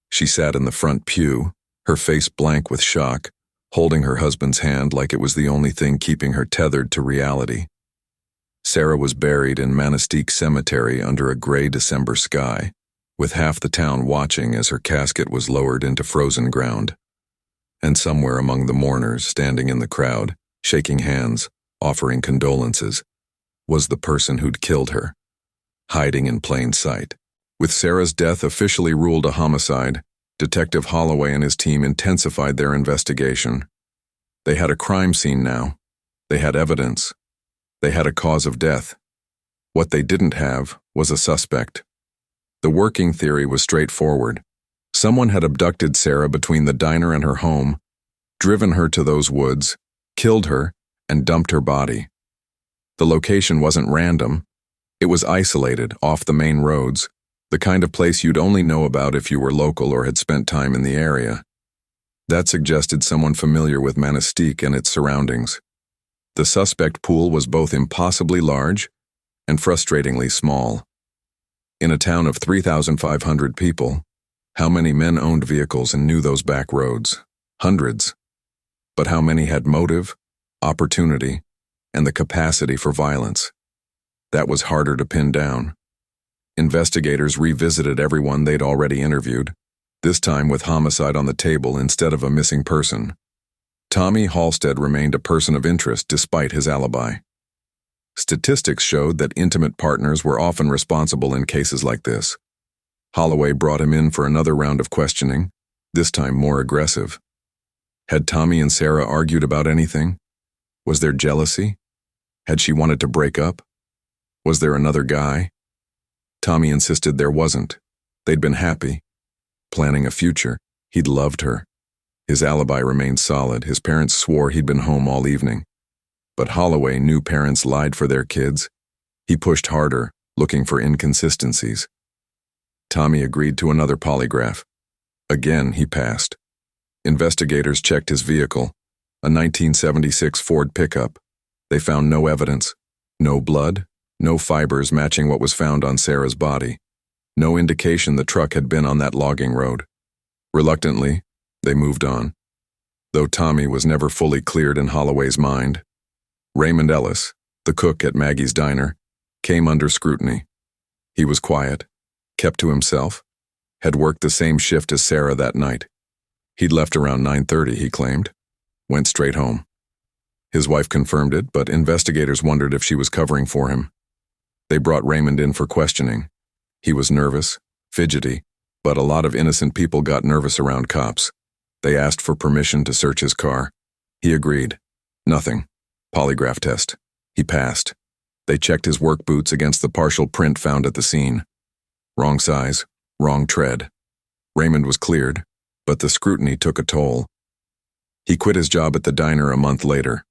[SPEAKER 1] She sat in the front pew, her face blank with shock, holding her husband's hand like it was the only thing keeping her tethered to reality. Sarah was buried in Manistique Cemetery under a gray December sky, with half the town watching as her casket was lowered into frozen ground. And somewhere among the mourners, standing in the crowd, shaking hands, offering condolences, was the person who'd killed her, hiding in plain sight. With Sarah's death officially ruled a homicide, Detective Holloway and his team intensified their investigation. They had a crime scene now. They had evidence. They had a cause of death. What they didn't have was a suspect. The working theory was straightforward. Someone had abducted Sarah between the diner and her home, driven her to those woods, killed her, and dumped her body. The location wasn't random. It was isolated, off the main roads, the kind of place you'd only know about if you were local or had spent time in the area. That suggested someone familiar with Manistique and its surroundings. The suspect pool was both impossibly large and frustratingly small. In a town of 3,500 people, how many men owned vehicles and knew those back roads? Hundreds. But how many had motive, opportunity, and the capacity for violence? That was harder to pin down. Investigators revisited everyone they'd already interviewed, this time with homicide on the table instead of a missing person. Tommy Halstead remained a person of interest despite his alibi. Statistics showed that intimate partners were often responsible in cases like this. Holloway brought him in for another round of questioning, this time more aggressive. Had Tommy and Sarah argued about anything? Was there jealousy? Had she wanted to break up? Was there another guy? Tommy insisted there wasn't. They'd been happy, planning a future. He'd loved her. His alibi remained solid. His parents swore he'd been home all evening. But Holloway knew parents lied for their kids. He pushed harder, looking for inconsistencies. Tommy agreed to another polygraph. Again, he passed. Investigators checked his vehicle, a 1976 Ford pickup. They found no evidence, no blood, no fibers matching what was found on Sarah's body, no indication the truck had been on that logging road. Reluctantly, they moved on. Though Tommy was never fully cleared in Holloway's mind, Raymond Ellis, the cook at Maggie's diner, came under scrutiny. He was quiet, kept to himself, had worked the same shift as Sarah that night. He'd left around 9:30, he claimed, went straight home. His wife confirmed it, but investigators wondered if she was covering for him. They brought Raymond in for questioning. He was nervous, fidgety, but a lot of innocent people got nervous around cops. They asked for permission to search his car. He agreed. Nothing. Polygraph test. He passed. They checked his work boots against the partial print found at the scene. Wrong size, wrong tread. Raymond was cleared, but the scrutiny took a toll. He quit his job at the diner a month later.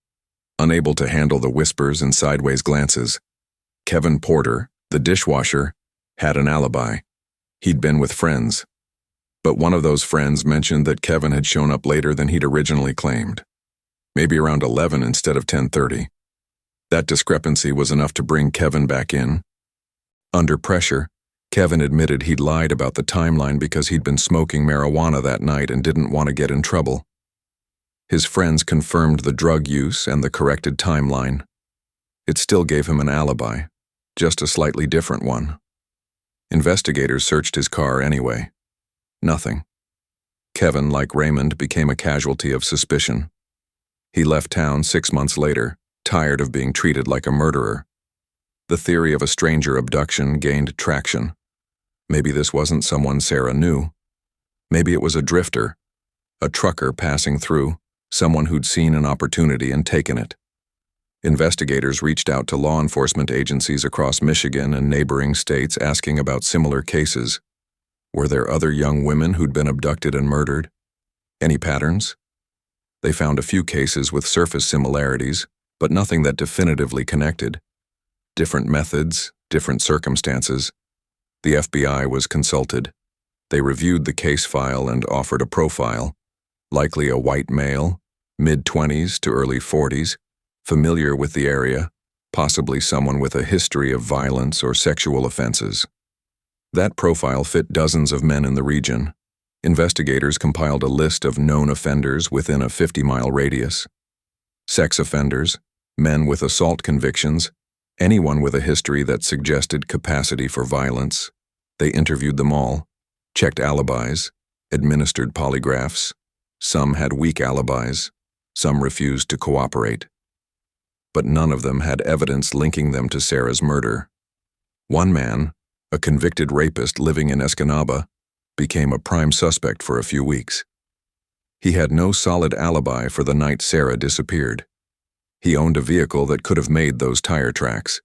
[SPEAKER 1] Unable to handle the whispers and sideways glances, Kevin Porter, the dishwasher, had an alibi. He'd been with friends. But one of those friends mentioned that Kevin had shown up later than he'd originally claimed. Maybe around 11 instead of 10:30. That discrepancy was enough to bring Kevin back in. Under pressure, Kevin admitted he'd lied about the timeline because he'd been smoking marijuana that night and didn't want to get in trouble. His friends confirmed the drug use and the corrected timeline. It still gave him an alibi, just a slightly different one. Investigators searched his car anyway. Nothing. Kevin, like Raymond, became a casualty of suspicion. He left town 6 months later, tired of being treated like a murderer. The theory of a stranger abduction gained traction. Maybe this wasn't someone Sarah knew. Maybe it was a drifter, a trucker passing through, someone who'd seen an opportunity and taken it. Investigators reached out to law enforcement agencies across Michigan and neighboring states asking about similar cases. Were there other young women who'd been abducted and murdered? Any patterns? They found a few cases with surface similarities, but nothing that definitively connected. Different methods, different circumstances. The FBI was consulted. They reviewed the case file and offered a profile, likely a white male, mid-20s to early 40s, familiar with the area, possibly someone with a history of violence or sexual offenses. That profile fit dozens of men in the region. Investigators compiled a list of known offenders within a 50-mile radius. Sex offenders, men with assault convictions, anyone with a history that suggested capacity for violence. They interviewed them all, checked alibis, administered polygraphs. Some had weak alibis, some refused to cooperate. But none of them had evidence linking them to Sarah's murder. One man, a convicted rapist living in Escanaba, became a prime suspect for a few weeks. He had no solid alibi for the night Sarah disappeared. He owned a vehicle that could have made those tire tracks.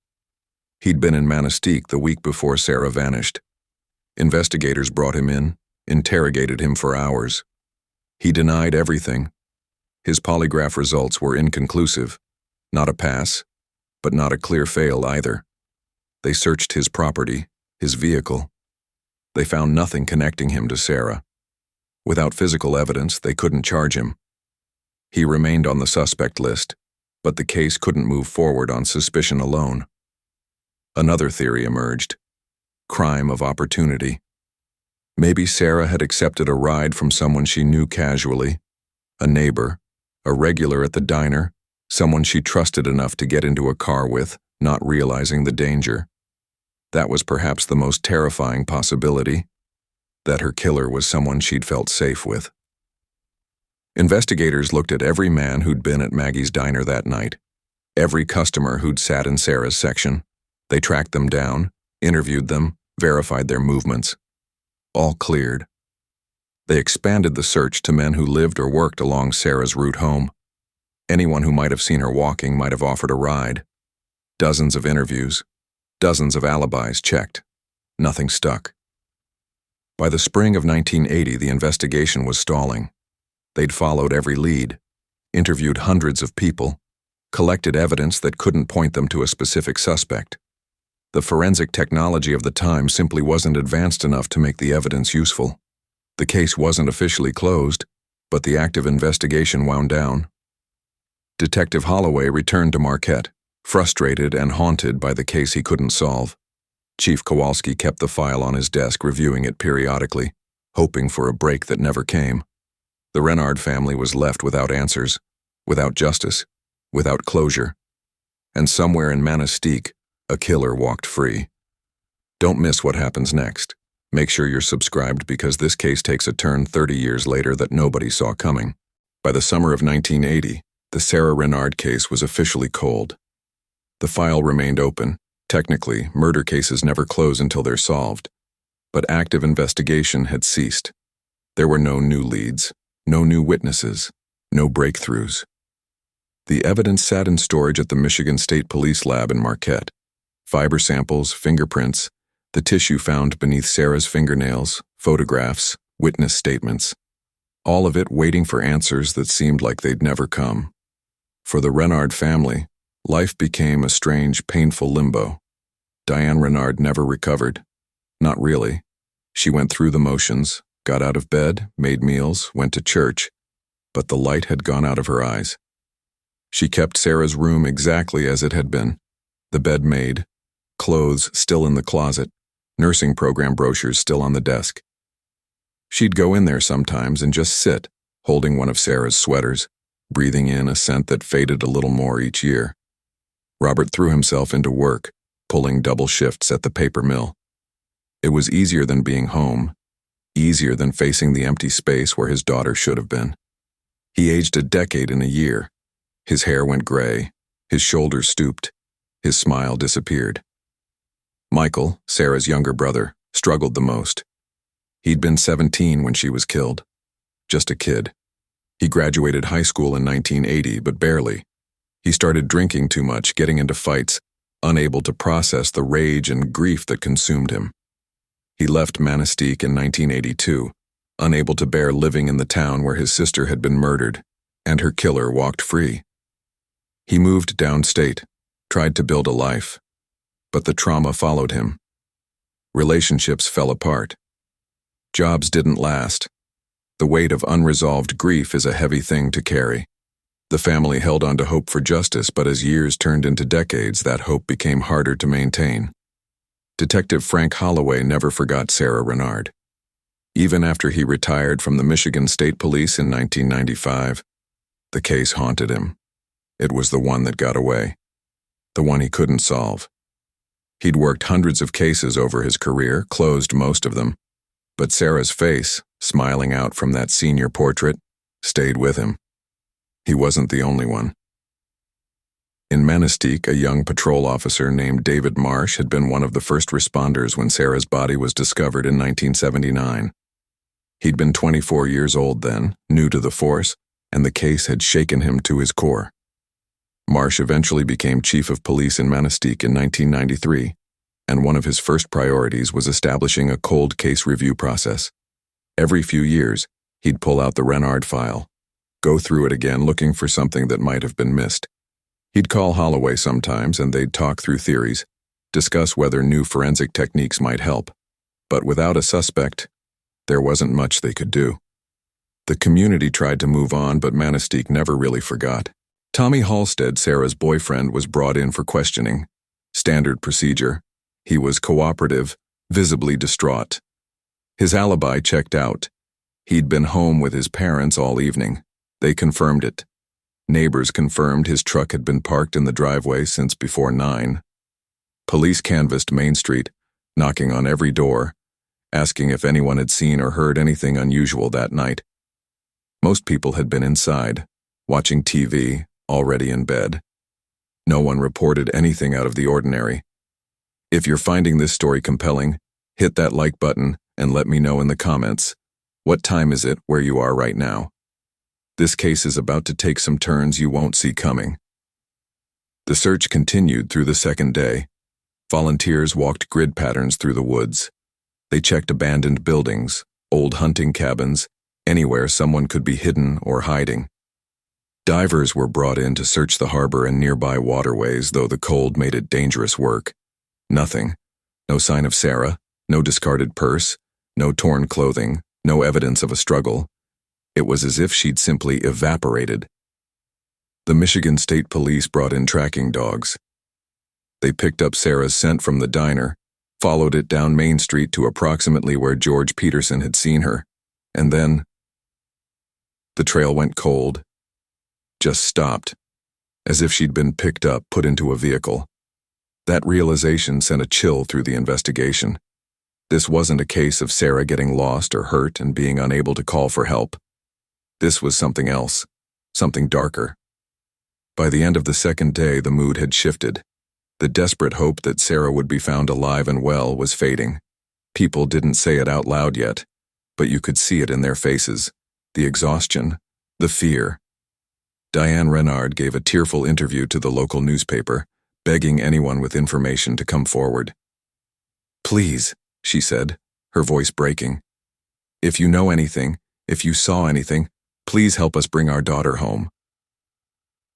[SPEAKER 1] He'd been in Manistique the week before Sarah vanished. Investigators brought him in, interrogated him for hours. He denied everything. His polygraph results were inconclusive. Not a pass, but not a clear fail either. They searched his property, his vehicle. They found nothing connecting him to Sarah. Without physical evidence, they couldn't charge him. He remained on the suspect list, but the case couldn't move forward on suspicion alone. Another theory emerged: crime of opportunity. Maybe Sarah had accepted a ride from someone she knew casually, a neighbor, a regular at the diner, someone she trusted enough to get into a car with, not realizing the danger. That was perhaps the most terrifying possibility, that her killer was someone she'd felt safe with. Investigators looked at every man who'd been at Maggie's diner that night, every customer who'd sat in Sarah's section. They tracked them down, interviewed them, verified their movements. All cleared. They expanded the search to men who lived or worked along Sarah's route home. Anyone who might have seen her walking might have offered a ride. Dozens of interviews, dozens of alibis checked. Nothing stuck. By the spring of 1980, the investigation was stalling. They'd followed every lead, interviewed hundreds of people, collected evidence that couldn't point them to a specific suspect. The forensic technology of the time simply wasn't advanced enough to make the evidence useful. The case wasn't officially closed, but the active investigation wound down. Detective Holloway returned to Marquette, frustrated and haunted by the case he couldn't solve. Chief Kowalski kept the file on his desk, reviewing it periodically, hoping for a break that never came. The Renard family was left without answers, without justice, without closure. And somewhere in Manistique, a killer walked free. Don't miss what happens next. Make sure you're subscribed, because this case takes a turn 30 years later that nobody saw coming. By the summer of 1980, the Sarah Renard case was officially cold. The file remained open. Technically, murder cases never close until they're solved. But active investigation had ceased. There were no new leads, no new witnesses, no breakthroughs. The evidence sat in storage at the Michigan State Police Lab in Marquette. Fiber samples, fingerprints, the tissue found beneath Sarah's fingernails, photographs, witness statements. All of it waiting for answers that seemed like they'd never come. For the Renard family, life became a strange, painful limbo. Diane Renard never recovered. Not really. She went through the motions, got out of bed, made meals, went to church, but the light had gone out of her eyes. She kept Sarah's room exactly as it had been. The bed made, clothes still in the closet, nursing program brochures still on the desk. She'd go in there sometimes and just sit, holding one of Sarah's sweaters, breathing in a scent that faded a little more each year. Robert threw himself into work, pulling double shifts at the paper mill. It was easier than being home, easier than facing the empty space where his daughter should have been. He aged a decade in a year. His hair went gray, his shoulders stooped, his smile disappeared. Michael, Sarah's younger brother, struggled the most. He'd been 17 when she was killed. Just a kid. He graduated high school in 1980, but barely. He started drinking too much, getting into fights, unable to process the rage and grief that consumed him. He left Manistique in 1982, unable to bear living in the town where his sister had been murdered, and her killer walked free. He moved downstate, tried to build a life, but the trauma followed him. Relationships fell apart. Jobs didn't last. The weight of unresolved grief is a heavy thing to carry. The family held on to hope for justice, but as years turned into decades, that hope became harder to maintain. Detective Frank Holloway never forgot Sarah Renard. Even after he retired from the Michigan State Police in 1995, the case haunted him. It was the one that got away, the one he couldn't solve. He'd worked hundreds of cases over his career, closed most of them, but Sarah's face, smiling out from that senior portrait, stayed with him. He wasn't the only one. In Manistique, a young patrol officer named David Marsh had been one of the first responders when Sarah's body was discovered in 1979. He'd been 24 years old then, new to the force, and the case had shaken him to his core. Marsh eventually became chief of police in Manistique in 1993, and one of his first priorities was establishing a cold case review process. Every few years, he'd pull out the Renard file, go through it again looking for something that might have been missed. He'd call Holloway sometimes and they'd talk through theories, discuss whether new forensic techniques might help. But without a suspect, there wasn't much they could do. The community tried to move on, but Manistique never really forgot. Tommy Halstead, Sarah's boyfriend, was brought in for questioning. Standard procedure. He was cooperative, visibly distraught. His alibi checked out. He'd been home with his parents all evening. They confirmed it. Neighbors confirmed his truck had been parked in the driveway since before 9. Police canvassed Main Street, knocking on every door, asking if anyone had seen or heard anything unusual that night. Most people had been inside, watching TV, already in bed. No one reported anything out of the ordinary. If you're finding this story compelling, hit that like button and let me know in the comments. What time is it where you are right now? This case is about to take some turns you won't see coming. The search continued through the second day. Volunteers walked grid patterns through the woods. They checked abandoned buildings, old hunting cabins, anywhere someone could be hidden or hiding. Divers were brought in to search the harbor and nearby waterways, though the cold made it dangerous work. Nothing. No sign of Sarah, no discarded purse, no torn clothing, no evidence of a struggle. It was as if she'd simply evaporated. The Michigan State Police brought in tracking dogs. They picked up Sarah's scent from the diner, followed it down Main Street to approximately where George Peterson had seen her, and then the trail went cold, just stopped, as if she'd been picked up, put into a vehicle. That realization sent a chill through the investigation. This wasn't a case of Sarah getting lost or hurt and being unable to call for help. This was something else, something darker. By the end of the second day, the mood had shifted. The desperate hope that Sarah would be found alive and well was fading. People didn't say it out loud yet, but you could see it in their faces. The exhaustion, the fear. Sarah Renard gave a tearful interview to the local newspaper, begging anyone with information to come forward. "Please," she said, her voice breaking. "If you know anything, if you saw anything, please help us bring our daughter home."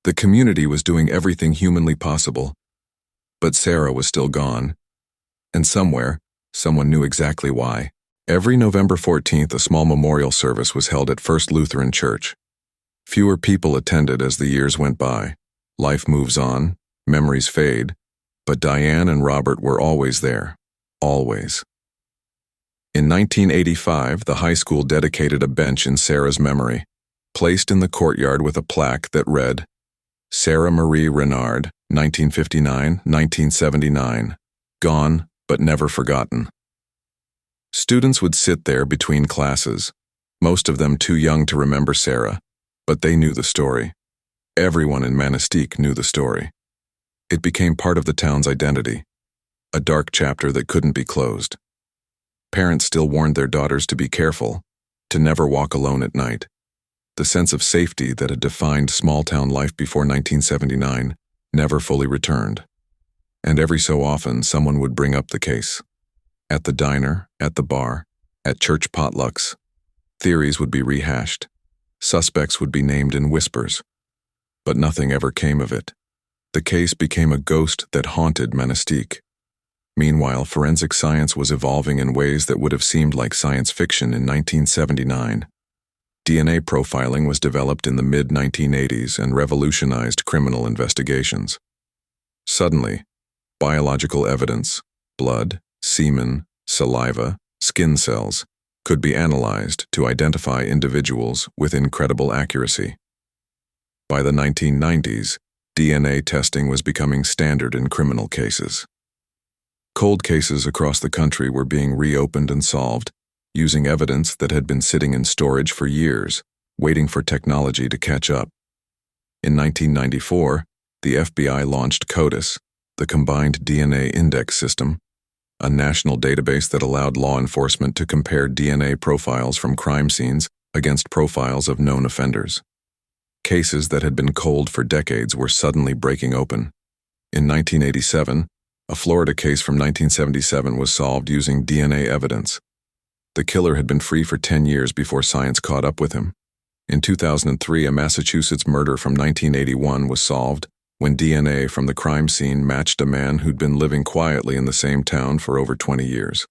[SPEAKER 1] The community was doing everything humanly possible, but Sarah was still gone. And somewhere, someone knew exactly why. Every November 14th, a small memorial service was held at First Lutheran Church. Fewer people attended as the years went by. Life moves on, memories fade, but Diane and Robert were always there. Always. In 1985, the high school dedicated a bench in Sarah's memory, placed in the courtyard with a plaque that read, "Sarah Marie Renard, 1959-1979, gone but never forgotten." Students would sit there between classes, most of them too young to remember Sarah, but they knew the story. Everyone in Manistique knew the story. It became part of the town's identity, a dark chapter that couldn't be closed. Parents still warned their daughters to be careful, to never walk alone at night. The sense of safety that had defined small-town life before 1979 never fully returned. And every so often, someone would bring up the case. At the diner, at the bar, at church potlucks, theories would be rehashed. Suspects would be named in whispers. But nothing ever came of it. The case became a ghost that haunted Manistique. Meanwhile, forensic science was evolving in ways that would have seemed like science fiction in 1979. DNA profiling was developed in the mid-1980s and revolutionized criminal investigations. Suddenly, biological evidence, blood, semen, saliva, skin cells, could be analyzed to identify individuals with incredible accuracy. By the 1990s, DNA testing was becoming standard in criminal cases. Cold cases across the country were being reopened and solved, using evidence that had been sitting in storage for years, waiting for technology to catch up. In 1994, the FBI launched CODIS, the Combined DNA Index System, a national database that allowed law enforcement to compare DNA profiles from crime scenes against profiles of known offenders. Cases that had been cold for decades were suddenly breaking open. In 1987, a Florida case from 1977 was solved using DNA evidence. The killer had been free for 10 years before science caught up with him. In 2003, a Massachusetts murder from 1981 was solved when DNA from the crime scene matched a man who'd been living quietly in the same town for over 20 years.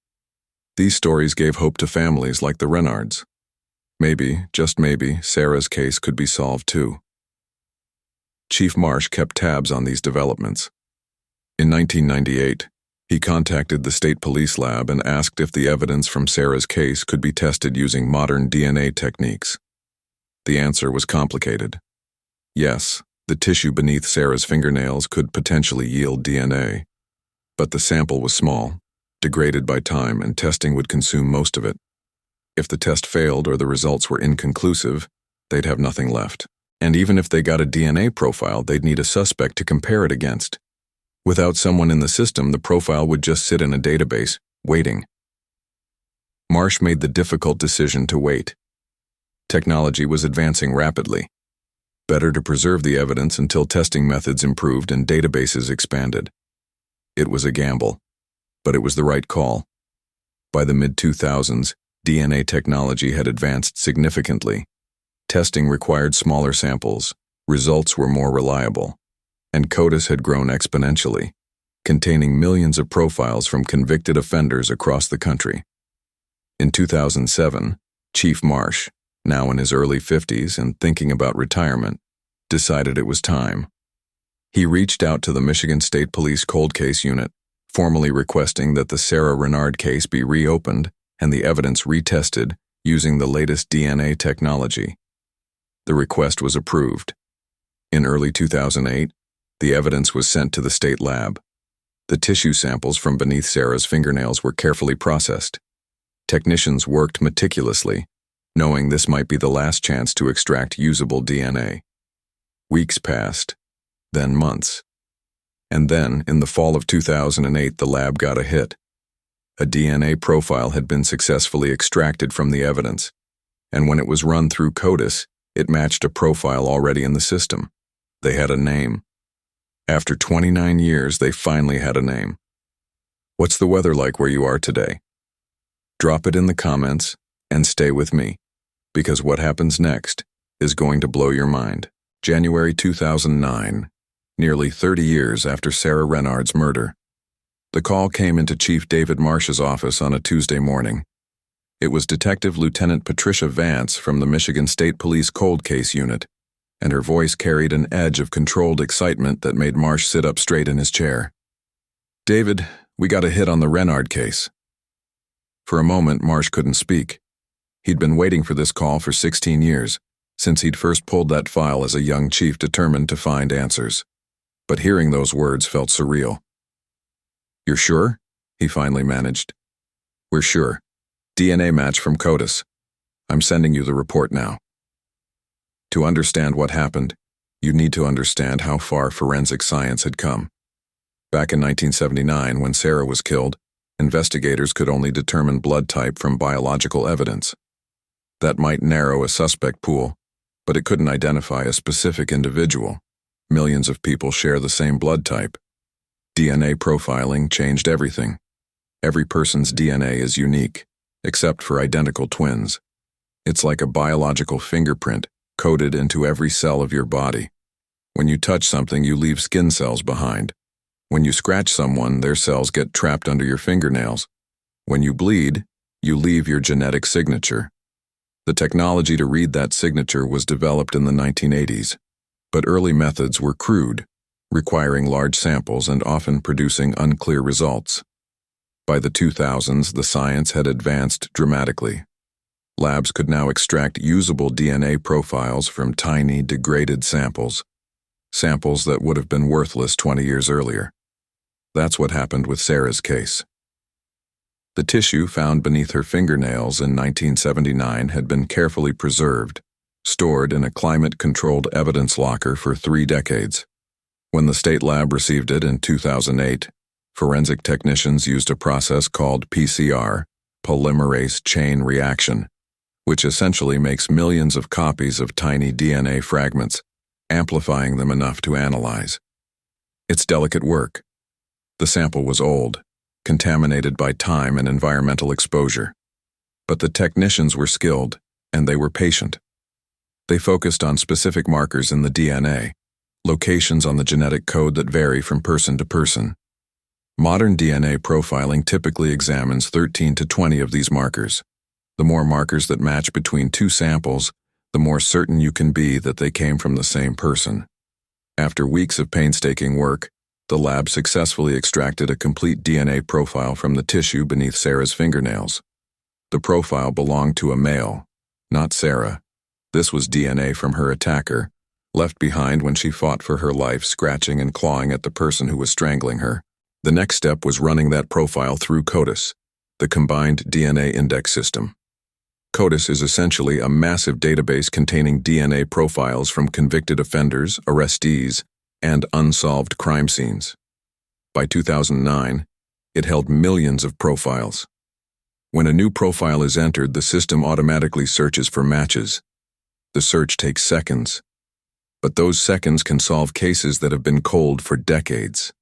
[SPEAKER 1] These stories gave hope to families like the Renards. Maybe, just maybe, Sarah's case could be solved too. Chief Marsh kept tabs on these developments. In 1998, he contacted the state police lab and asked if the evidence from Sarah's case could be tested using modern DNA techniques. The answer was complicated. Yes, the tissue beneath Sarah's fingernails could potentially yield DNA, but the sample was small, degraded by time, and testing would consume most of it. If the test failed or the results were inconclusive, they'd have nothing left. And even if they got a DNA profile, they'd need a suspect to compare it against. Without someone in the system, the profile would just sit in a database, waiting. Marsh made the difficult decision to wait. Technology was advancing rapidly. Better to preserve the evidence until testing methods improved and databases expanded. It was a gamble, but it was the right call. By the mid-2000s, DNA technology had advanced significantly. Testing required smaller samples, results were more reliable, and CODIS had grown exponentially, containing millions of profiles from convicted offenders across the country. In 2007, Chief Marsh, now in his early 50s and thinking about retirement, decided it was time. He reached out to the Michigan State Police Cold Case Unit, formally requesting that the Sarah Renard case be reopened and the evidence retested using the latest DNA technology. The request was approved. In early 2008, the evidence was sent to the state lab. The tissue samples from beneath Sarah's fingernails were carefully processed. Technicians worked meticulously, knowing this might be the last chance to extract usable DNA. Weeks passed, then months. And then, in the fall of 2008, the lab got a hit. A DNA profile had been successfully extracted from the evidence, and when it was run through CODIS, it matched a profile already in the system. They had a name. After 29 years, they finally had a name. What's the weather like where you are today? Drop it in the comments and stay with me, because what happens next is going to blow your mind. January 2009, nearly 30 years after Sarah Renard's murder. The call came into Chief David Marsh's office on a Tuesday morning. It was Detective Lieutenant Patricia Vance from the Michigan State Police Cold Case Unit, and her voice carried an edge of controlled excitement that made Marsh sit up straight in his chair. "David, we got a hit on the Renard case." For a moment, Marsh couldn't speak. He'd been waiting for this call for 16 years, since he'd first pulled that file as a young chief determined to find answers. But hearing those words felt surreal. "You're sure?" he finally managed. "We're sure. DNA match from CODIS. I'm sending you the report now." To understand what happened, you need to understand how far forensic science had come. Back in 1979, when Sarah was killed, investigators could only determine blood type from biological evidence. That might narrow a suspect pool, but it couldn't identify a specific individual. Millions of people share the same blood type. DNA profiling changed everything. Every person's DNA is unique, except for identical twins. It's like a biological fingerprint coded into every cell of your body. When you touch something, you leave skin cells behind. When you scratch someone, their cells get trapped under your fingernails. When you bleed, you leave your genetic signature. The technology to read that signature was developed in the 1980s, but early methods were crude, requiring large samples and often producing unclear results. By the 2000s, the science had advanced dramatically. Labs could now extract usable DNA profiles from tiny, degraded samples that would have been worthless 20 years earlier. That's what happened with Sarah's case. The tissue found beneath her fingernails in 1979 had been carefully preserved, stored in a climate-controlled evidence locker for 3 decades. When the state lab received it in 2008, forensic technicians used a process called PCR, polymerase chain reaction, which essentially makes millions of copies of tiny DNA fragments, amplifying them enough to analyze. It's delicate work. The sample was old, contaminated by time and environmental exposure. But the technicians were skilled, and they were patient. They focused on specific markers in the DNA, locations on the genetic code that vary from person to person. Modern DNA profiling typically examines 13 to 20 of these markers. The more markers that match between 2 samples, the more certain you can be that they came from the same person. After weeks of painstaking work, the lab successfully extracted a complete DNA profile from the tissue beneath Sarah's fingernails. The profile belonged to a male, not Sarah. This was DNA from her attacker, left behind when she fought for her life, scratching and clawing at the person who was strangling her. The next step was running that profile through CODIS, the Combined DNA Index System. CODIS is essentially a massive database containing DNA profiles from convicted offenders, arrestees, and unsolved crime scenes. By 2009, it held millions of profiles. When a new profile is entered, the system automatically searches for matches. The search takes seconds, but those seconds can solve cases that have been cold for decades.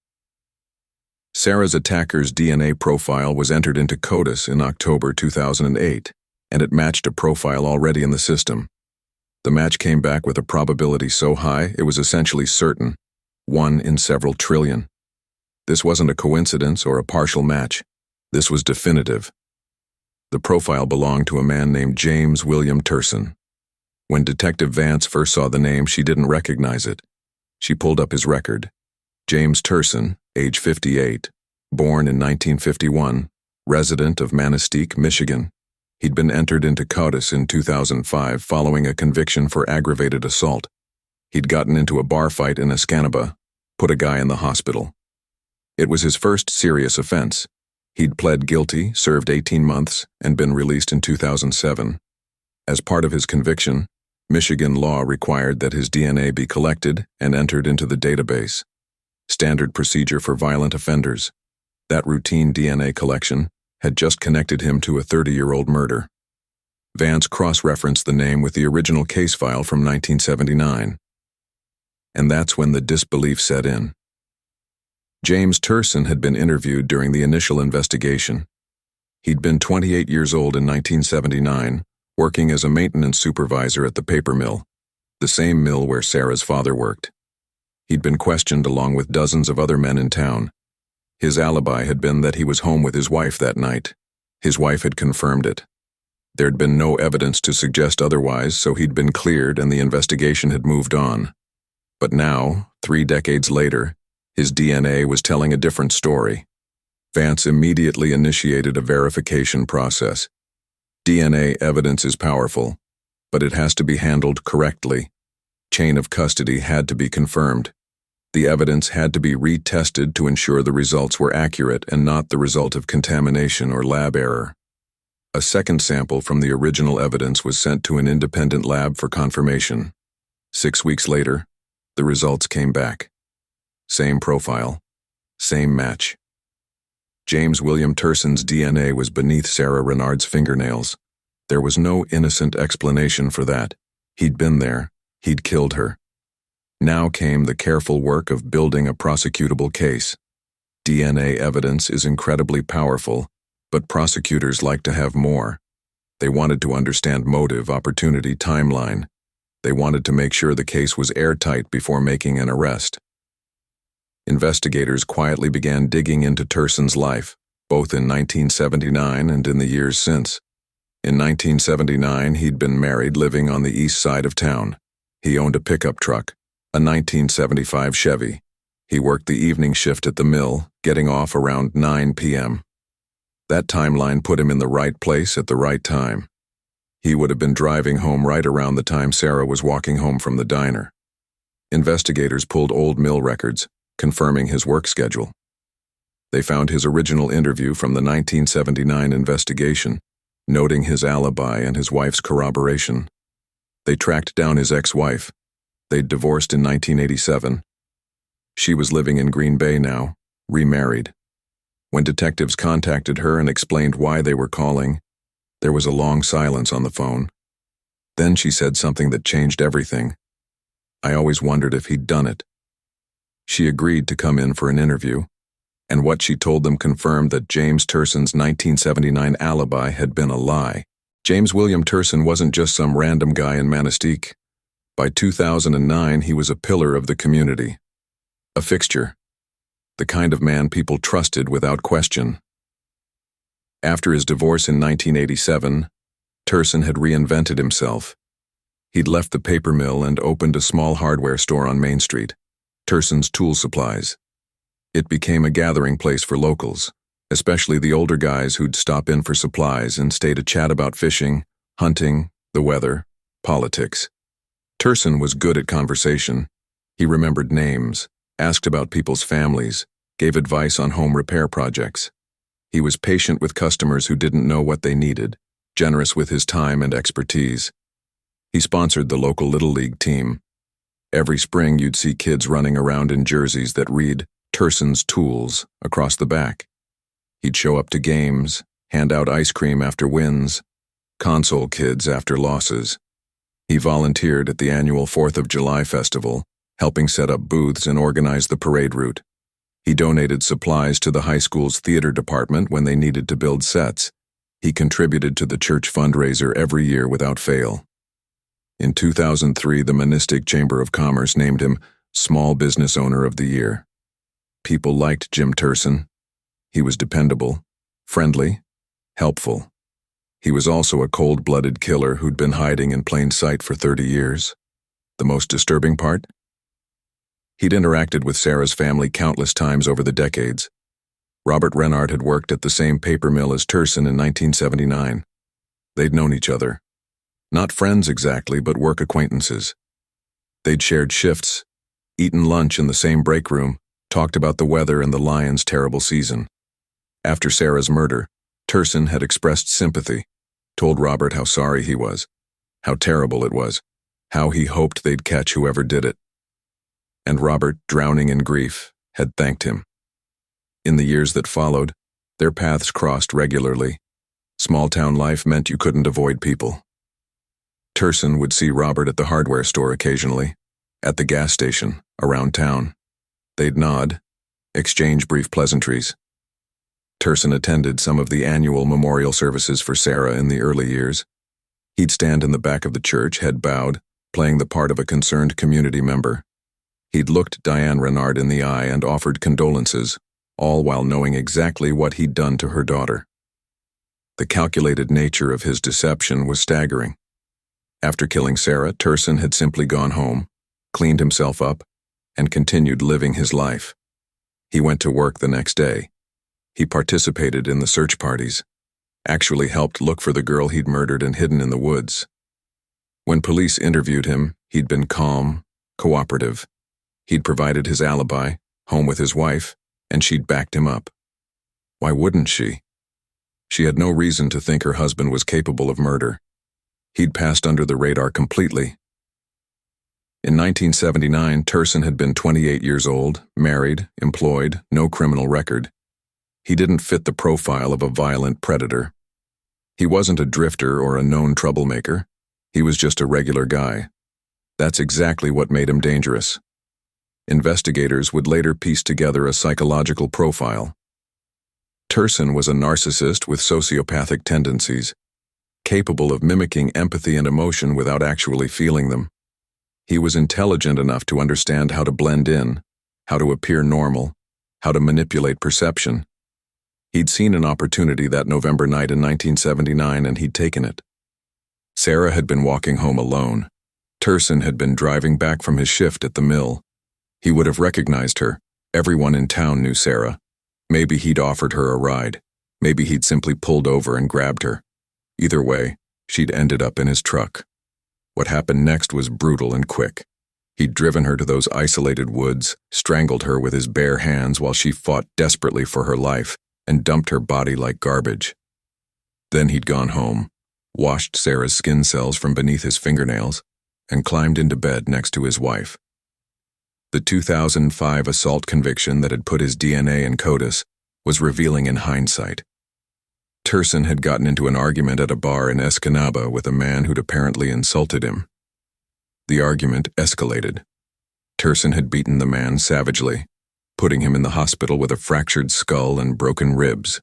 [SPEAKER 1] Sarah's attacker's DNA profile was entered into CODIS in October 2008, and it matched a profile already in the system. The match came back with a probability so high it was essentially certain, 1 in several trillion. This wasn't a coincidence or a partial match. This was definitive. The profile belonged to a man named James William Turson. When Detective Vance first saw the name, she didn't recognize it. She pulled up his record. James Turson, age 58, born in 1951, resident of Manistique, Michigan. He'd been entered into CODIS in 2005 following a conviction for aggravated assault. He'd gotten into a bar fight in Escanaba, put a guy in the hospital. It was his first serious offense. He'd pled guilty, served 18 months, and been released in 2007. As part of his conviction, Michigan law required that his DNA be collected and entered into the database. Standard procedure for violent offenders. That routine DNA collection had just connected him to a 30-year-old murder. Vance cross-referenced the name with the original case file from 1979. And that's when the disbelief set in. James Turson had been interviewed during the initial investigation. He'd been 28 years old in 1979, working as a maintenance supervisor at the paper mill, the same mill where Sarah's father worked. He'd been questioned along with dozens of other men in town. His alibi had been that he was home with his wife that night. His wife had confirmed it. There'd been no evidence to suggest otherwise, so he'd been cleared and the investigation had moved on. But now, 3 decades later, his DNA was telling a different story. Vance immediately initiated a verification process. DNA evidence is powerful, but it has to be handled correctly. Chain of custody had to be confirmed. The evidence had to be retested to ensure the results were accurate and not the result of contamination or lab error. A second sample from the original evidence was sent to an independent lab for confirmation. 6 weeks later, the results came back. Same profile, same match. James William Turson's DNA was beneath Sarah Renard's fingernails. There was no innocent explanation for that. He'd been there. He'd killed her. Now came the careful work of building a prosecutable case. DNA evidence is incredibly powerful, but prosecutors like to have more. They wanted to understand motive, opportunity, timeline. They wanted to make sure the case was airtight before making an arrest. Investigators quietly began digging into Turson's life, both in 1979 and in the years since. In 1979, he'd been married, living on the east side of town. He owned a pickup truck, a 1975 Chevy. He worked the evening shift at the mill, getting off around 9 p.m. That timeline put him in the right place at the right time. He would have been driving home right around the time Sarah was walking home from the diner. Investigators pulled old mill records, confirming his work schedule. They found his original interview from the 1979 investigation, noting his alibi and his wife's corroboration. They tracked down his ex-wife. They'd divorced in 1987. She was living in Green Bay now, remarried. When detectives contacted her and explained why they were calling, there was a long silence on the phone. Then she said something that changed everything. I always wondered if he'd done it. She agreed to come in for an interview, and what she told them confirmed that James Turson's 1979 alibi had been a lie. James William Turson wasn't just some random guy in Manistique. By 2009, he was a pillar of the community. A fixture. The kind of man people trusted without question. After his divorce in 1987, Turson had reinvented himself. He'd left the paper mill and opened a small hardware store on Main Street, Turson's Tool Supplies. It became a gathering place for locals, especially the older guys who'd stop in for supplies and stay to chat about fishing, hunting, the weather, politics. Turson was good at conversation. He remembered names, asked about people's families, gave advice on home repair projects. He was patient with customers who didn't know what they needed, generous with his time and expertise. He sponsored the local Little League team. Every spring you'd see kids running around in jerseys that read Turson's Tools across the back. He'd show up to games, hand out ice cream after wins, console kids after losses. He volunteered at the annual 4th of July festival, helping set up booths and organize the parade route. He donated supplies to the high school's theater department when they needed to build sets. He contributed to the church fundraiser every year without fail. In 2003, the Manistique Chamber of Commerce named him Small Business Owner of the Year. People liked Jim Turson. He was dependable, friendly, helpful. He was also a cold-blooded killer who'd been hiding in plain sight for 30 years. The most disturbing part? He'd interacted with Sarah's family countless times over the decades. Robert Renard had worked at the same paper mill as Turson in 1979. They'd known each other. Not friends exactly, but work acquaintances. They'd shared shifts, eaten lunch in the same break room, talked about the weather and the Lions' terrible season. After Sarah's murder, Turson had expressed sympathy, told Robert how sorry he was, how terrible it was, how he hoped they'd catch whoever did it. And Robert, drowning in grief, had thanked him. In the years that followed, their paths crossed regularly. Small-town life meant you couldn't avoid people. Turson would see Robert at the hardware store occasionally, at the gas station, around town. They'd nod, exchange brief pleasantries. Turson attended some of the annual memorial services for Sarah in the early years. He'd stand in the back of the church, head bowed, playing the part of a concerned community member. He'd looked Diane Renard in the eye and offered condolences, all while knowing exactly what he'd done to her daughter. The calculated nature of his deception was staggering. After killing Sarah, Turson had simply gone home, cleaned himself up, and continued living his life. He went to work the next day. He participated in the search parties, actually helped look for the girl he'd murdered and hidden in the woods. When police interviewed him, he'd been calm, cooperative. He'd provided his alibi, home with his wife, and she'd backed him up. Why wouldn't she? She had no reason to think her husband was capable of murder. He'd passed under the radar completely. In 1979, Turson had been 28 years old, married, employed, no criminal record. He didn't fit the profile of a violent predator. He wasn't a drifter or a known troublemaker. He was just a regular guy. That's exactly what made him dangerous. Investigators would later piece together a psychological profile. Turson was a narcissist with sociopathic tendencies, capable of mimicking empathy and emotion without actually feeling them. He was intelligent enough to understand how to blend in, how to appear normal, how to manipulate perception. He'd seen an opportunity that November night in 1979 and he'd taken it. Sarah had been walking home alone. Turson had been driving back from his shift at the mill. He would have recognized her. Everyone in town knew Sarah. Maybe he'd offered her a ride. Maybe he'd simply pulled over and grabbed her. Either way, she'd ended up in his truck. What happened next was brutal and quick. He'd driven her to those isolated woods, strangled her with his bare hands while she fought desperately for her life, and dumped her body like garbage. Then he'd gone home, washed Sarah's skin cells from beneath his fingernails, and climbed into bed next to his wife. The 2005 assault conviction that had put his DNA in CODIS was revealing in hindsight. Turson had gotten into an argument at a bar in Escanaba with a man who'd apparently insulted him. The argument escalated. Turson had beaten the man savagely, putting him in the hospital with a fractured skull and broken ribs.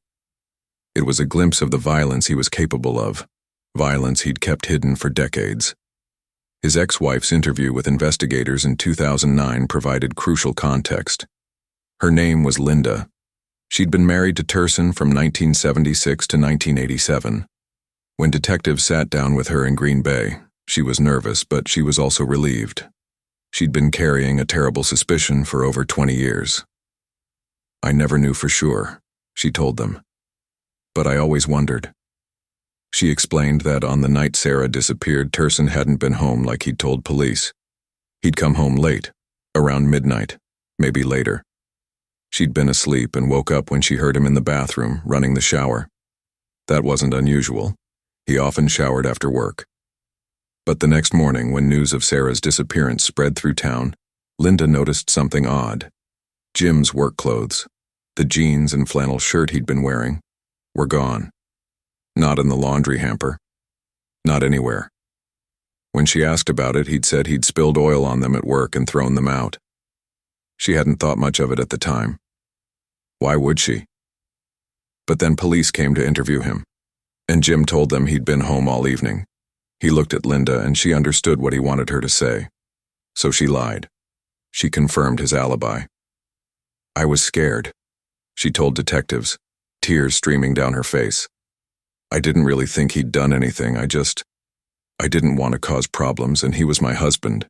[SPEAKER 1] It was a glimpse of the violence he was capable of, violence he'd kept hidden for decades. His ex-wife's interview with investigators in 2009 provided crucial context. Her name was Linda. She'd been married to Turson from 1976 to 1987. When detectives sat down with her in Green Bay, she was nervous, but she was also relieved. She'd been carrying a terrible suspicion for over 20 years. "I never knew for sure," she told them. "But I always wondered." She explained that on the night Sarah disappeared, Turson hadn't been home like he'd told police. He'd come home late, around midnight, maybe later. She'd been asleep and woke up when she heard him in the bathroom, running the shower. That wasn't unusual. He often showered after work. But the next morning, when news of Sarah's disappearance spread through town, Linda noticed something odd. Jim's work clothes, the jeans and flannel shirt he'd been wearing, were gone. Not in the laundry hamper. Not anywhere. When she asked about it, he'd said he'd spilled oil on them at work and thrown them out. She hadn't thought much of it at the time. Why would she? But then police came to interview him, and Jim told them he'd been home all evening. He looked at Linda and she understood what he wanted her to say. So she lied. She confirmed his alibi. "I was scared," she told detectives, tears streaming down her face. I didn't really think he'd done anything. I didn't want to cause problems, and he was my husband.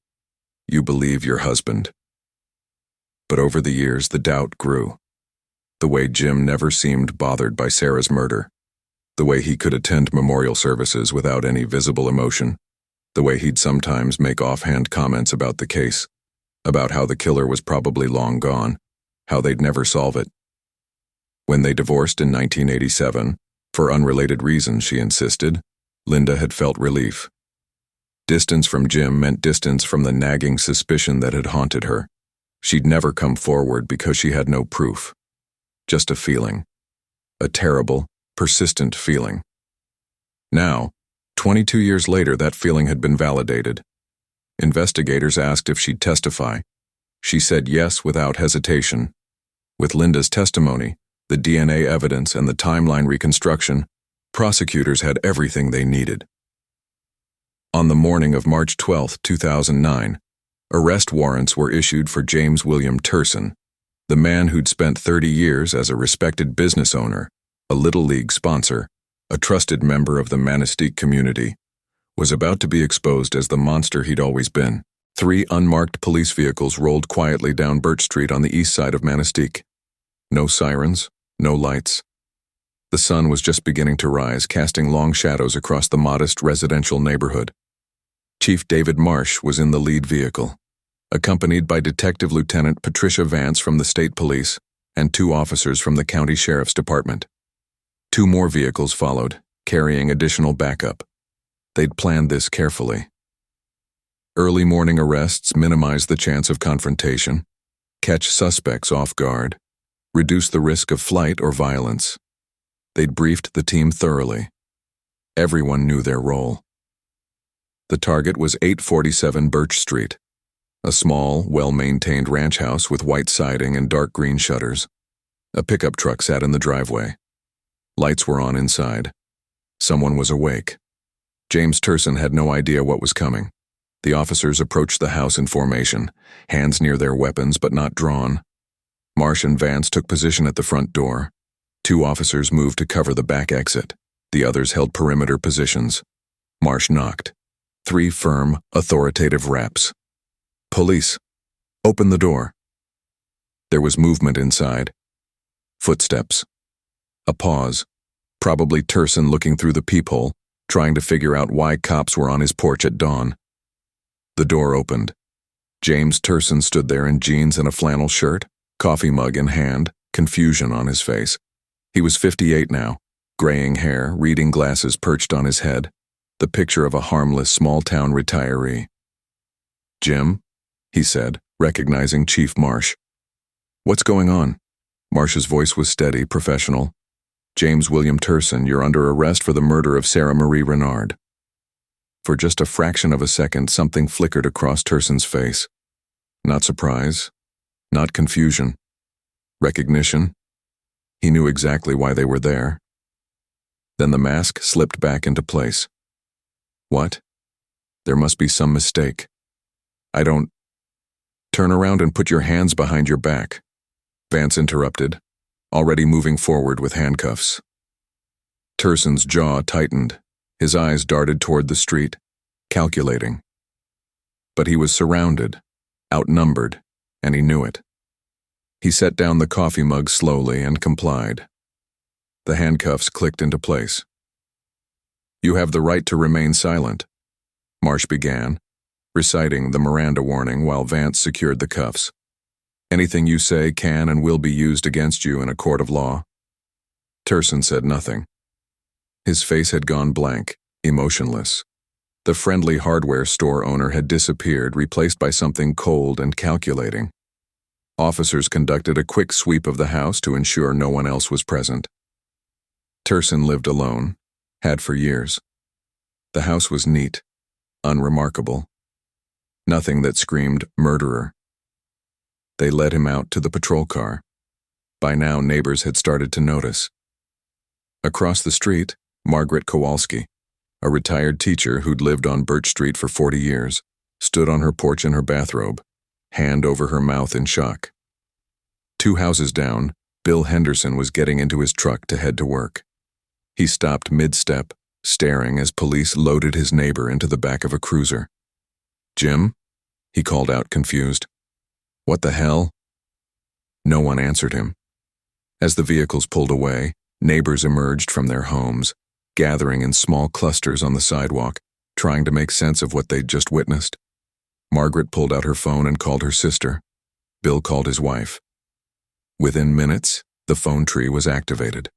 [SPEAKER 1] You believe your husband. But over the years, the doubt grew. The way Jim never seemed bothered by Sarah's murder. The way he could attend memorial services without any visible emotion. The way he'd sometimes make offhand comments about the case. About how the killer was probably long gone. How they'd never solve it. When they divorced in 1987, for unrelated reasons, she insisted, Linda had felt relief. Distance from Jim meant distance from the nagging suspicion that had haunted her. She'd never come forward because she had no proof. Just a feeling. A terrible, persistent feeling. Now, 22 years later, that feeling had been validated. Investigators asked if she'd testify. She said yes without hesitation. With Linda's testimony, the DNA evidence, and the timeline reconstruction, prosecutors had everything they needed. On the morning of March 12, 2009, arrest warrants were issued for James William Turson, the man who'd spent 30 years as a respected business owner, a Little League sponsor, a trusted member of the Manistique community, was about to be exposed as the monster he'd always been. 3 unmarked police vehicles rolled quietly down Birch Street on the east side of Manistique. No sirens, no lights. The sun was just beginning to rise, casting long shadows across the modest residential neighborhood. Chief David Marsh was in the lead vehicle, accompanied by Detective Lieutenant Patricia Vance from the State Police and 2 officers from the County Sheriff's Department. 2 more vehicles followed, carrying additional backup. They'd planned this carefully. Early morning arrests minimize the chance of confrontation, catch suspects off guard, reduce the risk of flight or violence. They'd briefed the team thoroughly. Everyone knew their role. The target was 847 Birch Street, a small, well-maintained ranch house with white siding and dark green shutters. A pickup truck sat in the driveway. Lights were on inside. Someone was awake. James Turson had no idea what was coming. The officers approached the house in formation, hands near their weapons but not drawn. Marsh and Vance took position at the front door. 2 officers moved to cover the back exit. The others held perimeter positions. Marsh knocked. 3 firm, authoritative raps. "Police, open the door." There was movement inside. Footsteps. A pause. Probably Turson looking through the peephole, trying to figure out why cops were on his porch at dawn. The door opened. James Turson stood there in jeans and a flannel shirt, coffee mug in hand, confusion on his face. He was 58 now, graying hair, reading glasses perched on his head, the picture of a harmless small-town retiree. "Jim," he said, recognizing Chief Marsh. "What's going on?" Marsh's voice was steady, professional. "James William Turson, you're under arrest for the murder of Sarah Marie Renard." For just a fraction of a second, something flickered across Turson's face. Not surprise, not confusion. Recognition. He knew exactly why they were there. Then the mask slipped back into place. "What? There must be some mistake. I don't—" "Turn around and put your hands behind your back," Vance interrupted, already moving forward with handcuffs. Turson's jaw tightened. His eyes darted toward the street, calculating. But he was surrounded, outnumbered, and he knew it. He set down the coffee mug slowly and complied. The handcuffs clicked into place. "You have the right to remain silent," Marsh began, reciting the Miranda warning while Vance secured the cuffs. "Anything you say can and will be used against you in a court of law." Turson said nothing. His face had gone blank, emotionless. The friendly hardware store owner had disappeared, replaced by something cold and calculating. Officers conducted a quick sweep of the house to ensure no one else was present. Turson lived alone, had for years. The house was neat, unremarkable. Nothing that screamed murderer. They led him out to the patrol car. By now, neighbors had started to notice. Across the street, Margaret Kowalski, a retired teacher who'd lived on Birch Street for 40 years, stood on her porch in her bathrobe, hand over her mouth in shock. 2 houses down, Bill Henderson was getting into his truck to head to work. He stopped mid-step, staring as police loaded his neighbor into the back of a cruiser. "Jim?" he called out, confused. "What the hell?" No one answered him. As the vehicles pulled away, neighbors emerged from their homes, gathering in small clusters on the sidewalk, trying to make sense of what they'd just witnessed. Margaret pulled out her phone and called her sister. Bill called his wife. Within minutes, the phone tree was activated.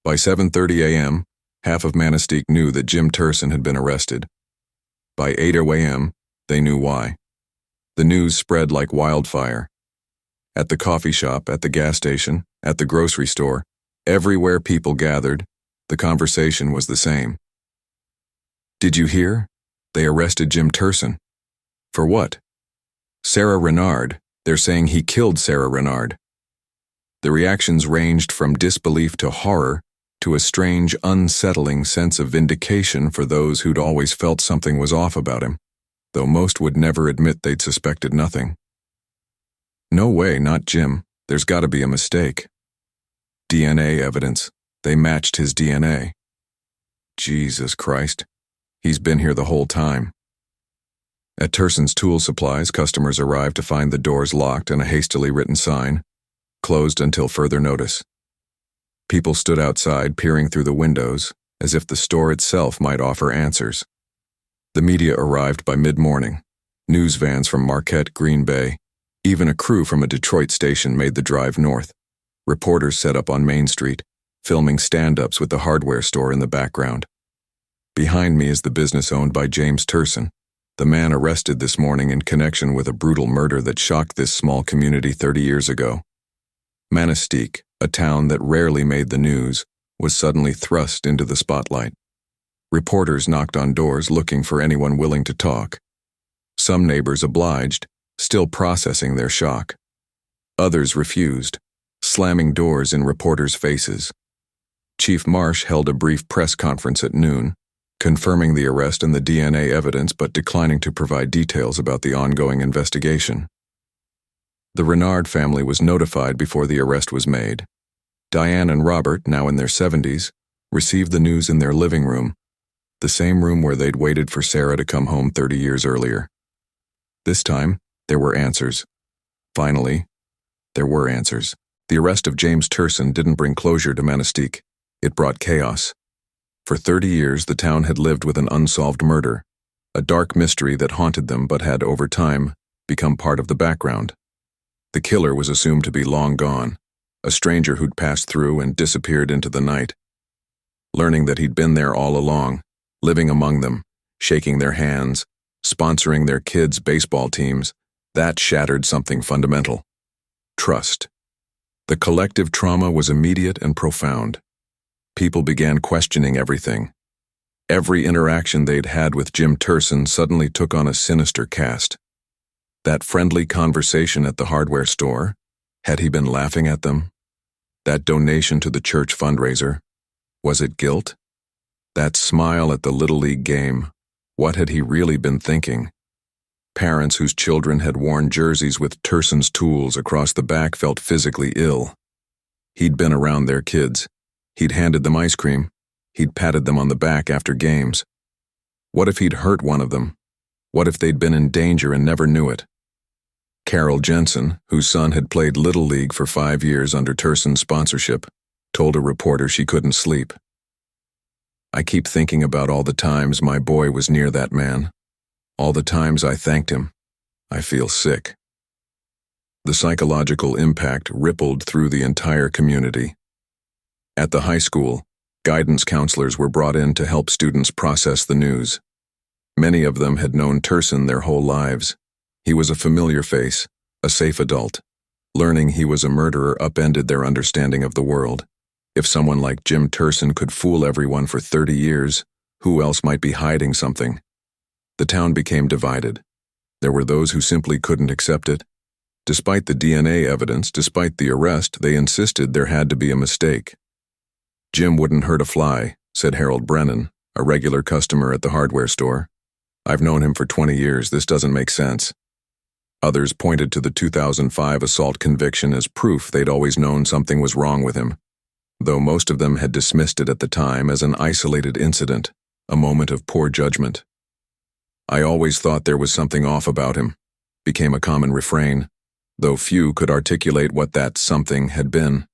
[SPEAKER 1] By 7:30 a.m., half of Manistique knew that Jim Turson had been arrested. By 8 a.m., they knew why. The news spread like wildfire. At the coffee shop, at the gas station, at the grocery store, everywhere people gathered, the conversation was the same. "Did you hear? They arrested Jim Turson." "For what?" "Sarah Renard. They're saying he killed Sarah Renard." The reactions ranged from disbelief to horror to a strange, unsettling sense of vindication for those who'd always felt something was off about him, though most would never admit they'd suspected nothing. "No way, not Jim. There's got to be a mistake." DNA evidence. They matched his DNA. Jesus Christ. He's been here the whole time. At Turson's Tool Supplies, customers arrived to find the doors locked and a hastily written sign, "Closed until further notice." People stood outside, peering through the windows, as if the store itself might offer answers. The media arrived by mid-morning. News vans from Marquette, Green Bay, even a crew from a Detroit station made the drive north. Reporters set up on Main Street, filming stand-ups with the hardware store in the background. Behind me is the business owned by James Turson, the man arrested this morning in connection with a brutal murder that shocked this small community 30 years ago. Manistique, a town that rarely made the news, was suddenly thrust into the spotlight. Reporters knocked on doors looking for anyone willing to talk. Some neighbors obliged, still processing their shock. Others refused, slamming doors in reporters' faces. Chief Marsh held a brief press conference at noon, confirming the arrest and the DNA evidence but declining to provide details about the ongoing investigation. The Renard family was notified before the arrest was made. Diane and Robert, now in their 70s, received the news in their living room, the same room where they'd waited for Sarah to come home 30 years earlier. This time, there were answers. Finally, there were answers. The arrest of James Turson didn't bring closure to Manistique. It brought chaos. For 30 years, the town had lived with an unsolved murder, a dark mystery that haunted them but had, over time, become part of the background. The killer was assumed to be long gone, a stranger who'd passed through and disappeared into the night. Learning that he'd been there all along, living among them, shaking their hands, sponsoring their kids' baseball teams, that shattered something fundamental. Trust. The collective trauma was immediate and profound. People began questioning everything. Every interaction they'd had with Jim Turson suddenly took on a sinister cast. That friendly conversation at the hardware store, had he been laughing at them? That donation to the church fundraiser, was it guilt? That smile at the Little League game, what had he really been thinking? Parents whose children had worn jerseys with Turson's tools across the back felt physically ill. He'd been around their kids. He'd handed them ice cream. He'd patted them on the back after games. What if he'd hurt one of them? What if they'd been in danger and never knew it? Carol Jensen, whose son had played Little League for 5 years under Turson's sponsorship, told a reporter she couldn't sleep. "I keep thinking about all the times my boy was near that man. All the times I thanked him. I feel sick." The psychological impact rippled through the entire community. At the high school, guidance counselors were brought in to help students process the news. Many of them had known Turson their whole lives. He was a familiar face, a safe adult. Learning he was a murderer upended their understanding of the world. If someone like Jim Turson could fool everyone for 30 years, who else might be hiding something? The town became divided. There were those who simply couldn't accept it. Despite the DNA evidence, despite the arrest, they insisted there had to be a mistake. "Jim wouldn't hurt a fly," said Harold Brennan, a regular customer at the hardware store. "I've known him for 20 years. This doesn't make sense." Others pointed to the 2005 assault conviction as proof they'd always known something was wrong with him. though most of them had dismissed it at the time as an isolated incident, a moment of poor judgment. "I always thought there was something off about him," became a common refrain, though few could articulate what that something had been.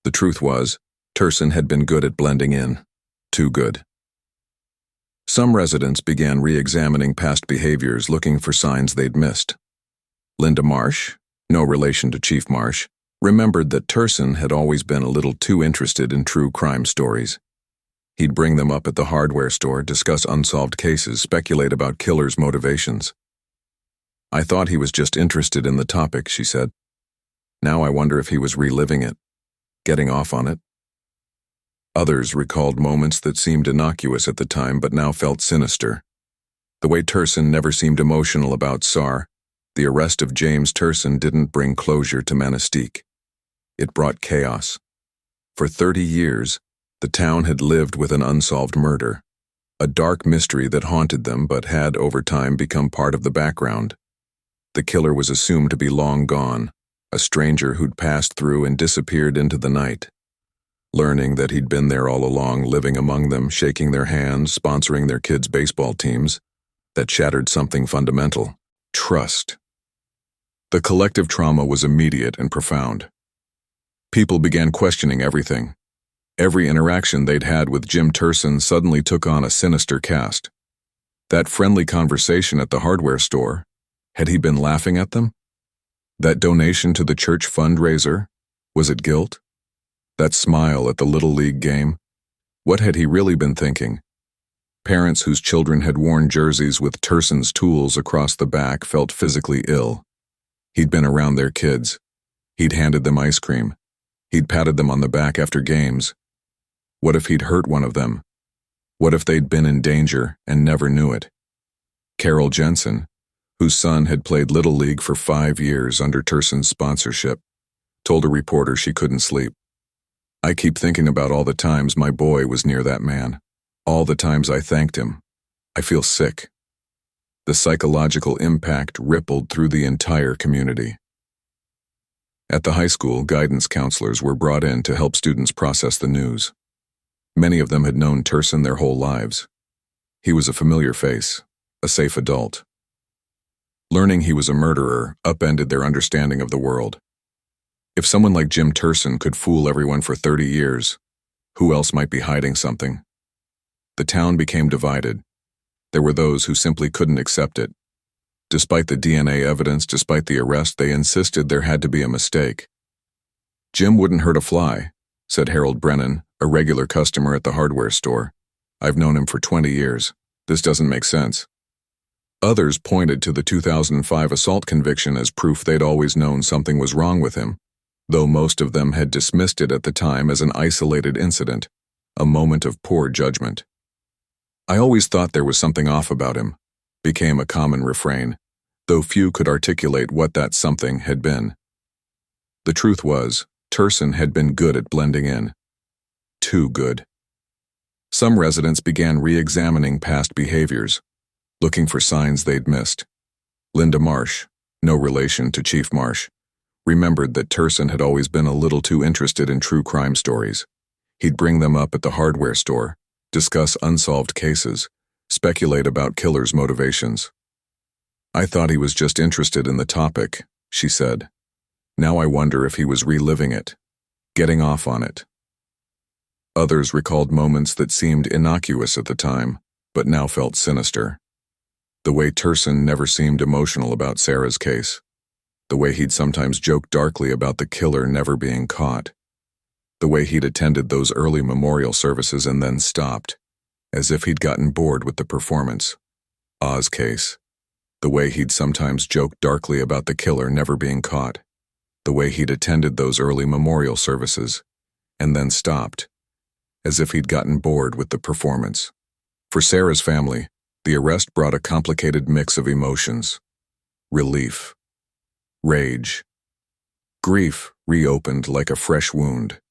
[SPEAKER 1] The truth was, Turson had been good at blending in. Too good. Some residents began re-examining past behaviors, looking for signs they'd missed. Linda Marsh, no relation to Chief Marsh, remembered that Turson had always been a little too interested in true crime stories. He'd bring them up at the hardware store, discuss unsolved cases, speculate about killers' motivations. "I thought he was just interested in the topic," she said. "Now I wonder if he was reliving it, getting off on it." Others recalled moments that seemed innocuous at the time but now felt sinister. The way Turson never seemed emotional about SAR, the arrest of James Turson didn't bring closure to Manistique. It brought chaos. For 30 years, the town had lived with an unsolved murder, a dark mystery that haunted them but had over time become part of the background. The killer was assumed to be long gone, a stranger who'd passed through and disappeared into the night. Learning that he'd been there all along, living among them, shaking their hands, sponsoring their kids' baseball teams, that shattered something fundamental: trust. The collective trauma was immediate and profound. People began questioning everything. Every interaction they'd had with Jim Turson suddenly took on a sinister cast. That friendly conversation at the hardware store, had he been laughing at them? That donation to the church fundraiser, was it guilt? That smile at the Little League game, what had he really been thinking? Parents whose children had worn jerseys with Turson's tools across the back felt physically ill. He'd been around their kids. He'd handed them ice cream. He'd patted them on the back after games. What if he'd hurt one of them? What if they'd been in danger and never knew it? Carol Jensen, whose son had played Little League for 5 years under Turson's sponsorship, told a reporter she couldn't sleep. "I keep thinking about all the times my boy was near that man, all the times I thanked him. I feel sick." The psychological impact rippled through the entire community. At the high school, guidance counselors were brought in to help students process the news. Many of them had known Turson their whole lives. He was a familiar face, a safe adult. Learning he was a murderer upended their understanding of the world. If someone like Jim Turson could fool everyone for 30 years, who else might be hiding something? The town became divided. There were those who simply couldn't accept it. Despite the DNA evidence, despite the arrest, they insisted there had to be a mistake. "Jim wouldn't hurt a fly," said Harold Brennan, a regular customer at the hardware store. "I've known him for 20 years. This doesn't make sense." Others pointed to the 2005 assault conviction as proof they'd always known something was wrong with him, though most of them had dismissed it at the time as an isolated incident, a moment of poor judgment. "I always thought there was something off about him," became a common refrain, though few could articulate what that something had been. The truth was, Turson had been good at blending in. Too good. Some residents began re-examining past behaviors, looking for signs they'd missed. Linda Marsh, no relation to Chief Marsh, remembered that Turson had always been a little too interested in true crime stories. He'd bring them up at the hardware store, discuss unsolved cases, speculate about killers' motivations. "I thought he was just interested in the topic," she said. "Now I wonder if he was reliving it, getting off on it." Others recalled moments that seemed innocuous at the time, but now felt sinister. The way Turson never seemed emotional about Sarah's case. The way he'd sometimes joked darkly about the killer never being caught. The way he'd attended those early memorial services and then stopped, as if he'd gotten bored with the performance. Oz case. The way he'd sometimes joked darkly about the killer never being caught. The way he'd attended those early memorial services and then stopped, as if he'd gotten bored with the performance. For Sarah's family, the arrest brought a complicated mix of emotions. Relief. Rage. Grief reopened like a fresh wound.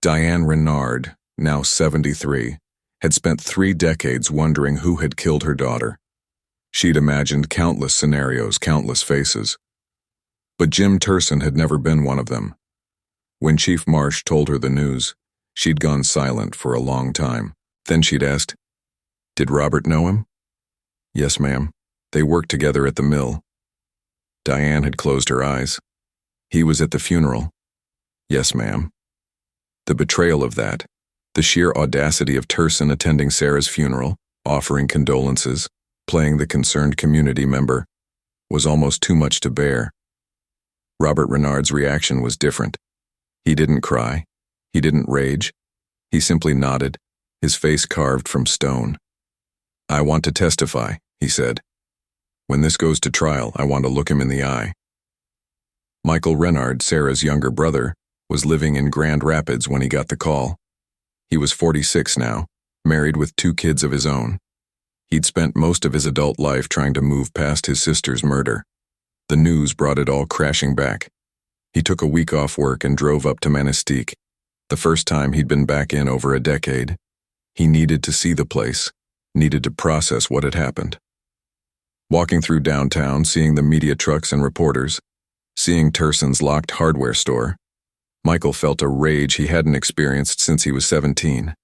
[SPEAKER 1] Diane Renard, now 73, had spent 3 decades wondering who had killed her daughter. She'd imagined countless scenarios, countless faces. But Jim Turson had never been one of them. When Chief Marsh told her the news, She'd gone silent for a long time. Then she'd asked, "Did Robert know him?" "Yes, ma'am. They worked together at the mill." Diane had closed her eyes. "He was at the funeral?" "Yes, ma'am." The betrayal of that, the sheer audacity of Turson attending Sarah's funeral, offering condolences, playing the concerned community member, was almost too much to bear. Robert Renard's reaction was different. He didn't cry. He didn't rage. He simply nodded, his face carved from stone. "I want to testify," he said. "When this goes to trial, I want to look him in the eye." Michael Renard, Sarah's younger brother, was living in Grand Rapids when he got the call. He was 46 now, married with 2 kids of his own. He'd spent most of his adult life trying to move past his sister's murder. The news brought it all crashing back. He took a week off work and drove up to Manistique, the first time he'd been back in over a decade. He needed to see the place, needed to process what had happened. Walking through downtown, seeing the media trucks and reporters, seeing Turson's locked hardware store, Michael felt a rage he hadn't experienced since he was 17.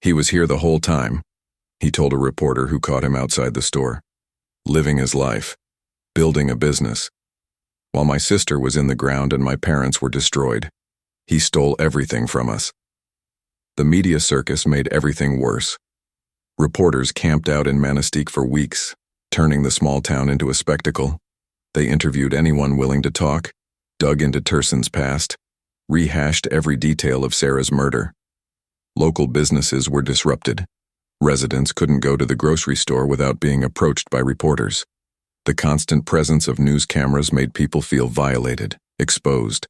[SPEAKER 1] "He was here the whole time," he told a reporter who caught him outside the store. "Living his life, building a business. While my sister was in the ground and my parents were destroyed, he stole everything from us." The media circus made everything worse. Reporters camped out in Manistique for weeks, turning the small town into a spectacle. They interviewed anyone willing to talk, dug into Turson's past, rehashed every detail of Sarah's murder. Local businesses were disrupted. Residents couldn't go to the grocery store without being approached by reporters. The constant presence of news cameras made people feel violated, exposed.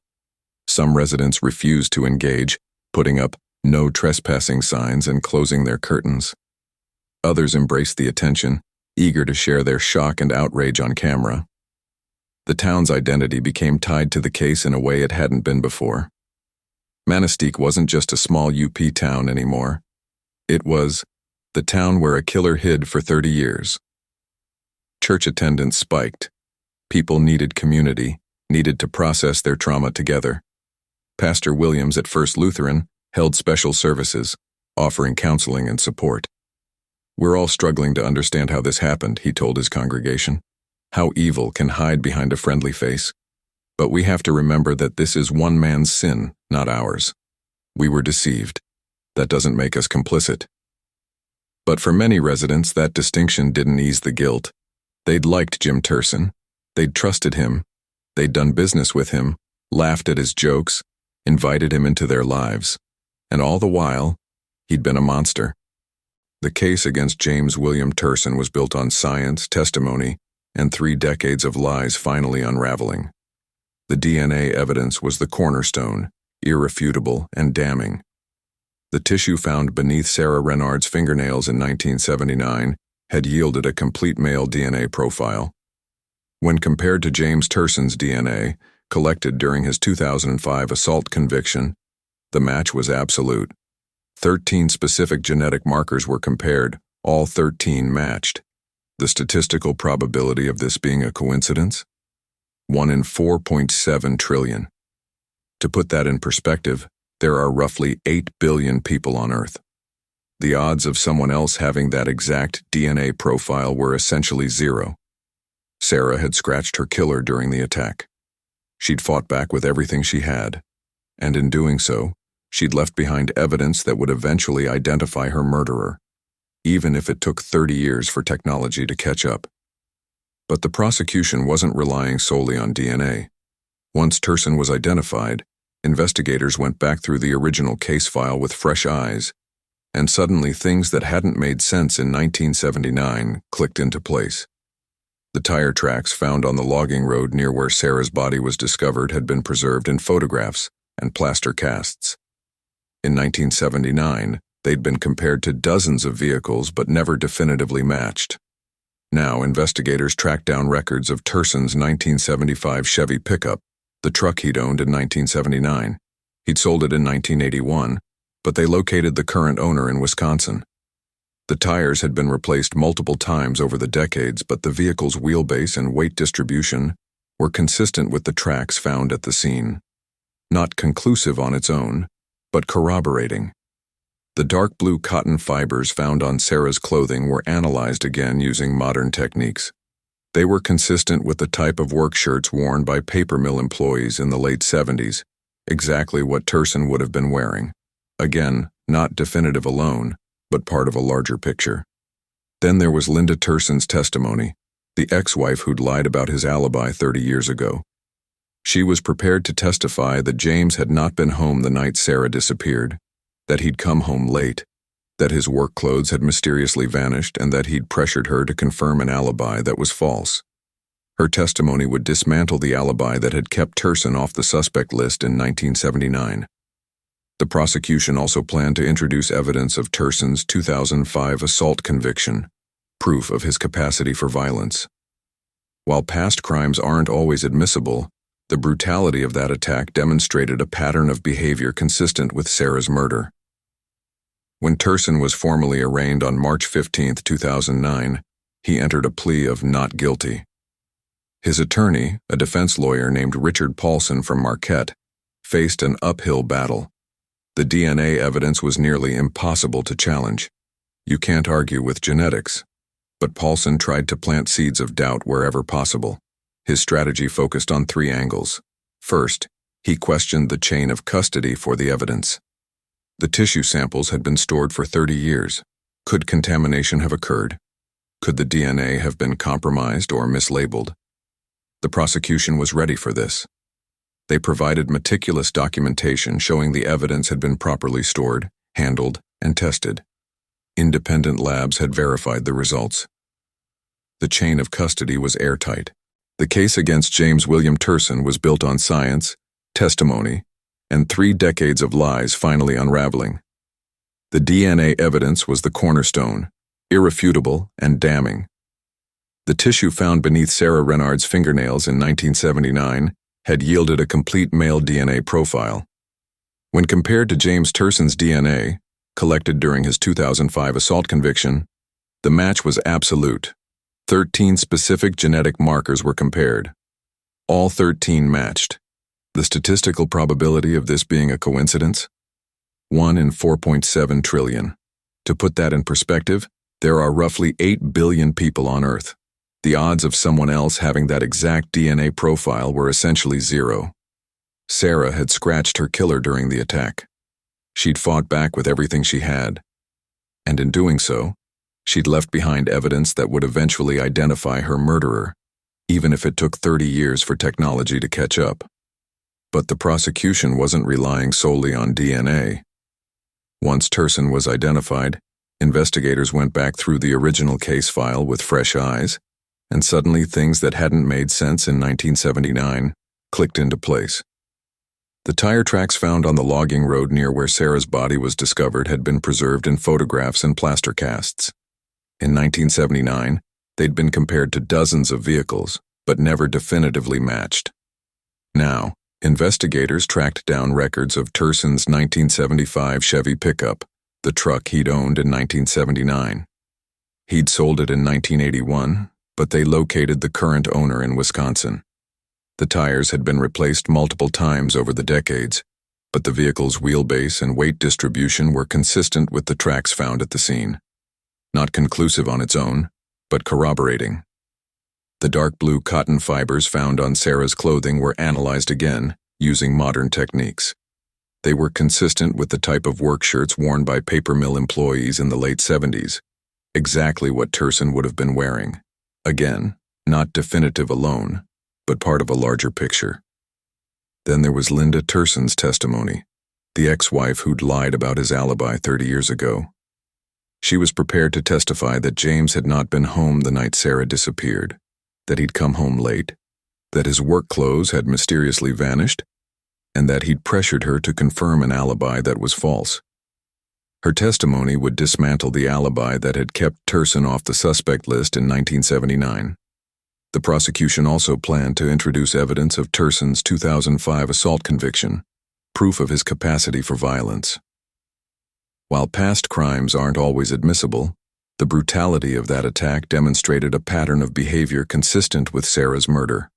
[SPEAKER 1] Some residents refused to engage, putting up "no trespassing" signs and closing their curtains. Others embraced the attention, eager to share their shock and outrage on camera. The town's identity became tied to the case in a way it hadn't been before. Manistique wasn't just a small UP town anymore. It was the town where a killer hid for 30 years. Church attendance spiked. People needed community, needed to process their trauma together. Pastor Williams at First Lutheran held special services, offering counseling and support. "We're all struggling to understand how this happened," he told his congregation. "How evil can hide behind a friendly face. But we have to remember that this is one man's sin, not ours. We were deceived. That doesn't make us complicit." But for many residents, that distinction didn't ease the guilt. They'd liked Jim Turson. They'd trusted him. They'd done business with him, laughed at his jokes, invited him into their lives. And all the while, he'd been a monster. The case against James William Turson was built on science, testimony, and 3 decades of lies finally unraveling. The DNA evidence was the cornerstone, irrefutable and damning. The tissue found beneath Sarah Renard's fingernails in 1979 had yielded a complete male DNA profile. When compared to James Turson's DNA, collected during his 2005 assault conviction, the match was absolute. 13 specific genetic markers were compared, all 13 matched. The statistical probability of this being a coincidence? 1 in 4.7 trillion. To put that in perspective, there are roughly 8 billion people on Earth. The odds of someone else having that exact DNA profile were essentially zero. Sarah had scratched her killer during the attack. She'd fought back with everything she had, and in doing so, she'd left behind evidence that would eventually identify her murderer, even if it took 30 years for technology to catch up. But the prosecution wasn't relying solely on DNA. Once Turson was identified, investigators went back through the original case file with fresh eyes, and suddenly things that hadn't made sense in 1979 clicked into place. The tire tracks found on the logging road near where Sarah's body was discovered had been preserved in photographs and plaster casts. In 1979, they'd been compared to dozens of vehicles but never definitively matched. Now, investigators tracked down records of Turson's 1975 Chevy pickup, the truck he'd owned in 1979. He'd sold it in 1981, but they located the current owner in Wisconsin. The tires had been replaced multiple times over the decades, but the vehicle's wheelbase and weight distribution were consistent with the tracks found at the scene. Not conclusive on its own, but corroborating. The dark blue cotton fibers found on Sarah's clothing were analyzed again using modern techniques. They were consistent with the type of work shirts worn by paper mill employees in the late 70s, exactly what Turson would have been wearing. Again, not definitive alone, but part of a larger picture. Then there was Linda Turson's testimony, the ex-wife who'd lied about his alibi 30 years ago. She was prepared to testify that James had not been home the night Sarah disappeared, that he'd come home late, that his work clothes had mysteriously vanished, and that he'd pressured her to confirm an alibi that was false. Her testimony would dismantle the alibi that had kept Turson off the suspect list in 1979. The prosecution also planned to introduce evidence of Turson's 2005 assault conviction, proof of his capacity for violence. While past crimes aren't always admissible, the brutality of that attack demonstrated a pattern of behavior consistent with Sarah's murder. When Turson was formally arraigned on March 15, 2009, he entered a plea of not guilty. His attorney, a defense lawyer named Richard Paulson from Marquette, faced an uphill battle. The DNA evidence was nearly impossible to challenge. You can't argue with genetics. But Paulson tried to plant seeds of doubt wherever possible. His strategy focused on three angles. First, he questioned the chain of custody for the evidence. The tissue samples had been stored for 30 years. Could contamination have occurred? Could the DNA have been compromised or mislabeled? The prosecution was ready for this. They provided meticulous documentation showing the evidence had been properly stored, handled, and tested. Independent labs had verified the results. The chain of custody was airtight. The case against James William Turson was built on science, testimony, and 3 decades of lies finally unraveling. The DNA evidence was the cornerstone, irrefutable and damning. The tissue found beneath Sarah Renard's fingernails in 1979 had yielded a complete male DNA profile. When compared to James Turson's DNA, collected during his 2005 assault conviction, the match was absolute. 13 specific genetic markers were compared. All 13 matched. The statistical probability of this being a coincidence? 1 in 4.7 trillion. To put that in perspective, there are roughly 8 billion people on Earth. The odds of someone else having that exact DNA profile were essentially zero. Sarah had scratched her killer during the attack. She'd fought back with everything she had. And in doing so, she'd left behind evidence that would eventually identify her murderer, even if it took 30 years for technology to catch up. But the prosecution wasn't relying solely on DNA. Once Turson was identified, investigators went back through the original case file with fresh eyes, and suddenly things that hadn't made sense in 1979 clicked into place. The tire tracks found on the logging road near where Sarah's body was discovered had been preserved in photographs and plaster casts. In 1979, they'd been compared to dozens of vehicles, but never definitively matched. Now, investigators tracked down records of Turson's 1975 Chevy pickup, the truck he'd owned in 1979. He'd sold it in 1981, but they located the current owner in Wisconsin. The tires had been replaced multiple times over the decades, but the vehicle's wheelbase and weight distribution were consistent with the tracks found at the scene. Not conclusive on its own, but corroborating. The dark blue cotton fibers found on Sarah's clothing were analyzed again, using modern techniques. They were consistent with the type of work shirts worn by paper mill employees in the late 70s, exactly what Turson would have been wearing. Again, not definitive alone, but part of a larger picture. Then there was Linda Turson's testimony, the ex-wife who'd lied about his alibi 30 years ago. She was prepared to testify that James had not been home the night Sarah disappeared, that he'd come home late, that his work clothes had mysteriously vanished, and that he'd pressured her to confirm an alibi that was false. Her testimony would dismantle the alibi that had kept Turson off the suspect list in 1979. The prosecution also planned to introduce evidence of Turson's 2005 assault conviction, proof of his capacity for violence. While past crimes aren't always admissible, the brutality of that attack demonstrated a pattern of behavior consistent with Sarah's murder.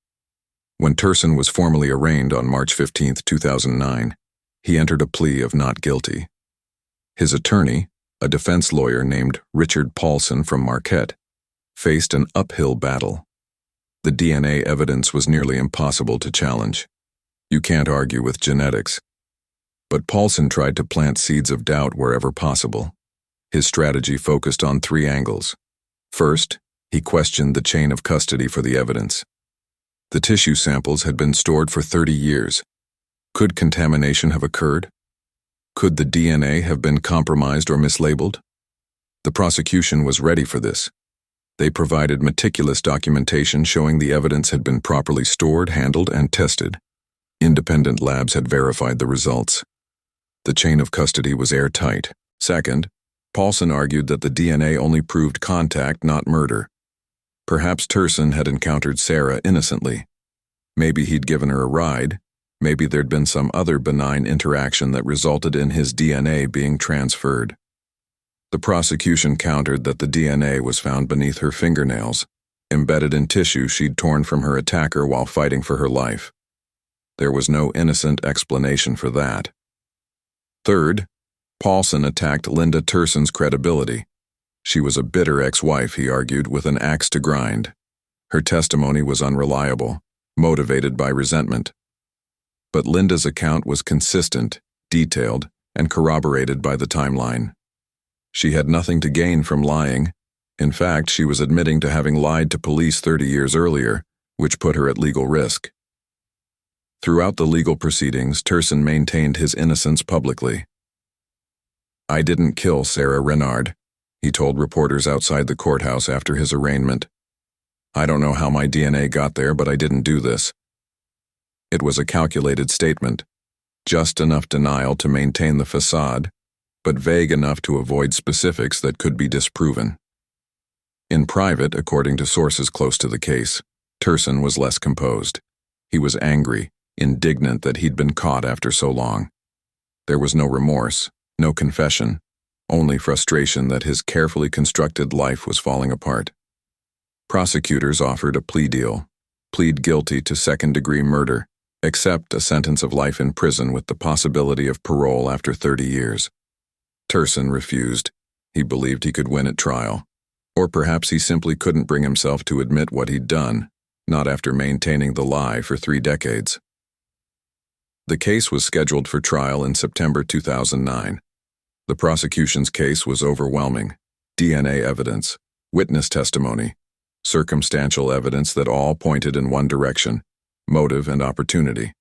[SPEAKER 1] When Turson was formally arraigned on March 15, 2009, he entered a plea of not guilty. His attorney, a defense lawyer named Richard Paulson from Marquette, faced an uphill battle. The DNA evidence was nearly impossible to challenge. You can't argue with genetics. But Paulson tried to plant seeds of doubt wherever possible. His strategy focused on three angles. First, he questioned the chain of custody for the evidence. The tissue samples had been stored for 30 years. Could contamination have occurred? Could the DNA have been compromised or mislabeled? The prosecution was ready for this. They provided meticulous documentation showing the evidence had been properly stored, handled, and tested. Independent labs had verified the results. The chain of custody was airtight. Second, Paulson argued that the DNA only proved contact, not murder. Perhaps Turson had encountered Sarah innocently. Maybe he'd given her a ride. Maybe there'd been some other benign interaction that resulted in his DNA being transferred. The prosecution countered that the DNA was found beneath her fingernails, embedded in tissue she'd torn from her attacker while fighting for her life. There was no innocent explanation for that. Third, Paulson attacked Linda Turson's credibility. She was a bitter ex-wife, he argued, with an axe to grind. Her testimony was unreliable, motivated by resentment. But Linda's account was consistent, detailed, and corroborated by the timeline. She had nothing to gain from lying. In fact, she was admitting to having lied to police 30 years earlier, which put her at legal risk. Throughout the legal proceedings, Turson maintained his innocence publicly. "I didn't kill Sarah Renard," he told reporters outside the courthouse after his arraignment. "I don't know how my DNA got there, but I didn't do this." It was a calculated statement, just enough denial to maintain the facade, but vague enough to avoid specifics that could be disproven. In private, according to sources close to the case, Turson was less composed. He was angry, indignant that he'd been caught after so long. There was no remorse, no confession, only frustration that his carefully constructed life was falling apart. Prosecutors offered a plea deal: plead guilty to second-degree murder, accept a sentence of life in prison with the possibility of parole after 30 years. Turson refused. He believed he could win at trial. Or perhaps he simply couldn't bring himself to admit what he'd done, not after maintaining the lie for 3 decades. The case was scheduled for trial in September 2009. The prosecution's case was overwhelming. DNA evidence, witness testimony, circumstantial evidence that all pointed in one direction: motive and opportunity.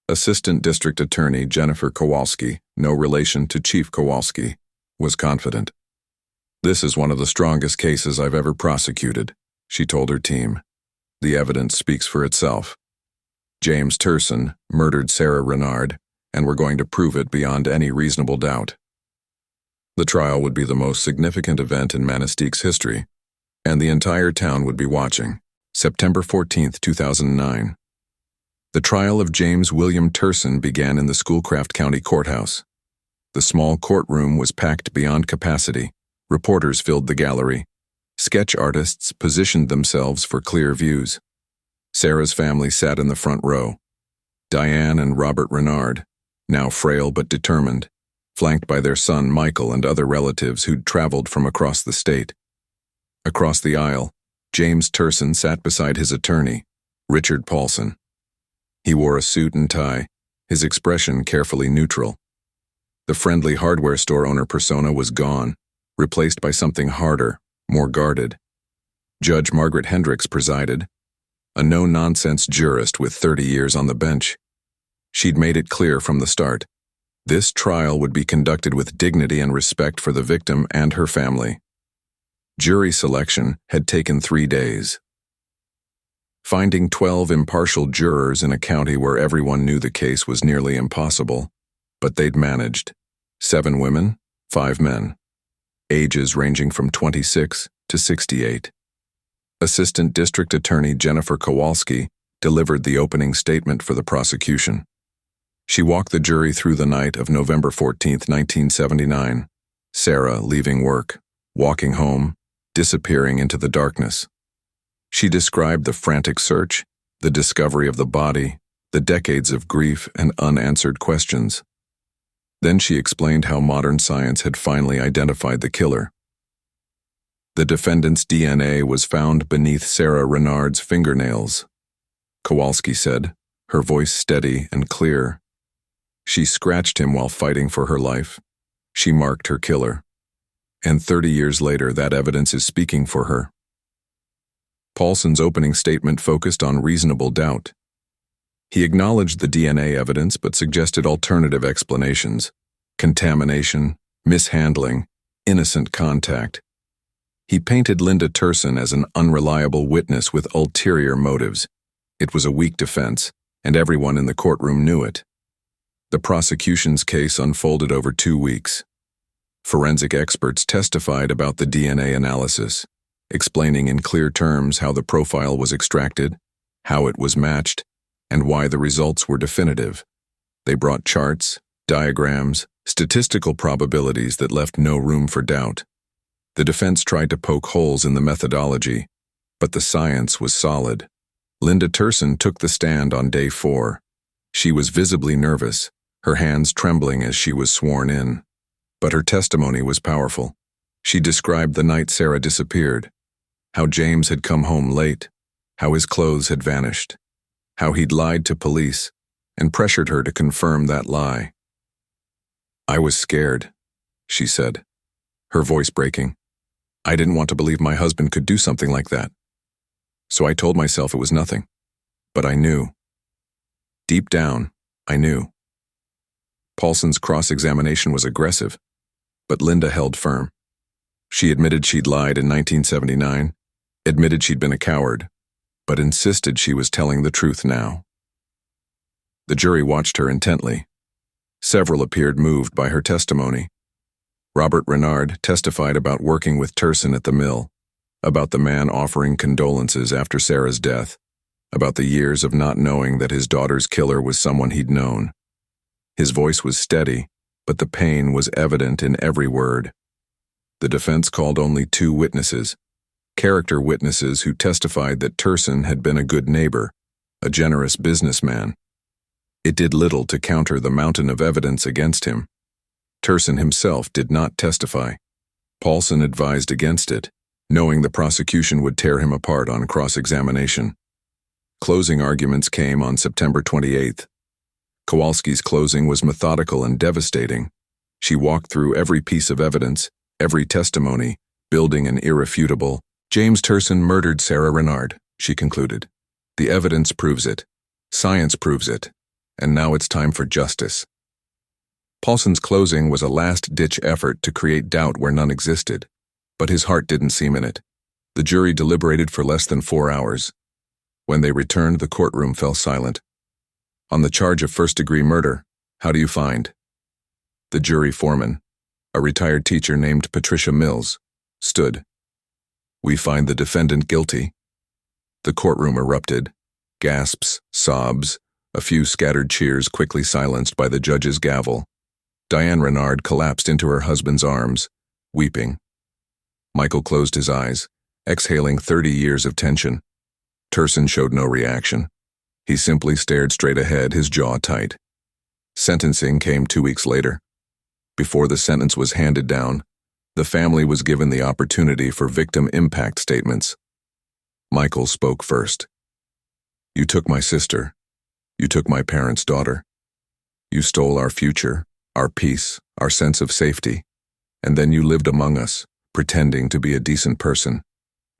[SPEAKER 1] Assistant District Attorney Jennifer Kowalski, no relation to Chief Kowalski, was confident. "This is one of the strongest cases I've ever prosecuted," she told her team. "The evidence speaks for itself. James Turson murdered Sarah Renard, and we're going to prove it beyond any reasonable doubt." The trial would be the most significant event in Manistique's history, and the entire town would be watching. September 14, 2009. The trial of James William Turson began in the Schoolcraft County Courthouse. The small courtroom was packed beyond capacity. Reporters filled the gallery. Sketch artists positioned themselves for clear views. Sarah's family sat in the front row. Diane and Robert Renard, now frail but determined, flanked by their son Michael and other relatives who'd traveled from across the state. Across the aisle, James Turson sat beside his attorney, Richard Paulson. He wore a suit and tie, his expression carefully neutral. The friendly hardware store owner persona was gone, replaced by something harder, more guarded. Judge Margaret Hendricks presided, a no-nonsense jurist with 30 years on the bench. She'd made it clear from the start: this trial would be conducted with dignity and respect for the victim and her family. Jury selection had taken 3 days. Finding 12 impartial jurors in a county where everyone knew the case was nearly impossible, but they'd managed. 7 women, 5 men. Ages ranging from 26 to 68. Assistant District Attorney Jennifer Kowalski delivered the opening statement for the prosecution. She walked the jury through the night of November 14, 1979. Sarah leaving work, walking home, disappearing into the darkness. She described the frantic search, the discovery of the body, the decades of grief and unanswered questions. Then she explained how modern science had finally identified the killer. The defendant's DNA was found beneath Sarah Renard's fingernails. Kowalski said, her voice steady and clear. She scratched him while fighting for her life. She marked her killer. And 30 years later, that evidence is speaking for her. Paulson's opening statement focused on reasonable doubt. He acknowledged the DNA evidence but suggested alternative explanations: contamination, mishandling, innocent contact. He painted Linda Turson as an unreliable witness with ulterior motives. It was a weak defense, and everyone in the courtroom knew it. The prosecution's case unfolded over 2 weeks. Forensic experts testified about the DNA analysis, explaining in clear terms how the profile was extracted, how it was matched, and why the results were definitive. They brought charts, diagrams, statistical probabilities that left no room for doubt. The defense tried to poke holes in the methodology, but the science was solid. Linda Turson took the stand on day 4. She was visibly nervous, her hands trembling as she was sworn in. But her testimony was powerful. She described the night Sarah disappeared, how James had come home late, how his clothes had vanished, how he'd lied to police, and pressured her to confirm that lie. "I was scared," she said, her voice breaking. "I didn't want to believe my husband could do something like that. So I told myself it was nothing. But I knew. Deep down, I knew." Paulson's cross-examination was aggressive, but Linda held firm. She admitted she'd lied in 1979, admitted she'd been a coward, but insisted she was telling the truth now. The jury watched her intently. Several appeared moved by her testimony. Robert Renard testified about working with Turson at the mill, about the man offering condolences after Sarah's death, about the years of not knowing that his daughter's killer was someone he'd known. His voice was steady, but the pain was evident in every word. The defense called only 2 witnesses, character witnesses who testified that Turson had been a good neighbor, a generous businessman. It did little to counter the mountain of evidence against him. Turson himself did not testify. Paulson advised against it, knowing the prosecution would tear him apart on cross-examination. Closing arguments came on September 28th. Kowalski's closing was methodical and devastating. She walked through every piece of evidence, every testimony, building an irrefutable, "James Turson murdered Sarah Renard," she concluded. "The evidence proves it. Science proves it. And now it's time for justice." Paulson's closing was a last-ditch effort to create doubt where none existed, but his heart didn't seem in it. The jury deliberated for less than 4 hours. When they returned, the courtroom fell silent. "On the charge of first-degree murder, how do you find?" The jury foreman, a retired teacher named Patricia Mills, stood. "We find the defendant guilty." The courtroom erupted. Gasps, sobs, a few scattered cheers quickly silenced by the judge's gavel. Diane Renard collapsed into her husband's arms, weeping. Michael closed his eyes, exhaling 30 years of tension. Turson showed no reaction. He simply stared straight ahead, his jaw tight. Sentencing came 2 weeks later. Before the sentence was handed down, the family was given the opportunity for victim impact statements. Michael spoke first. "You took my sister. You took my parents' daughter. You stole our future, our peace, our sense of safety, and then you lived among us, pretending to be a decent person.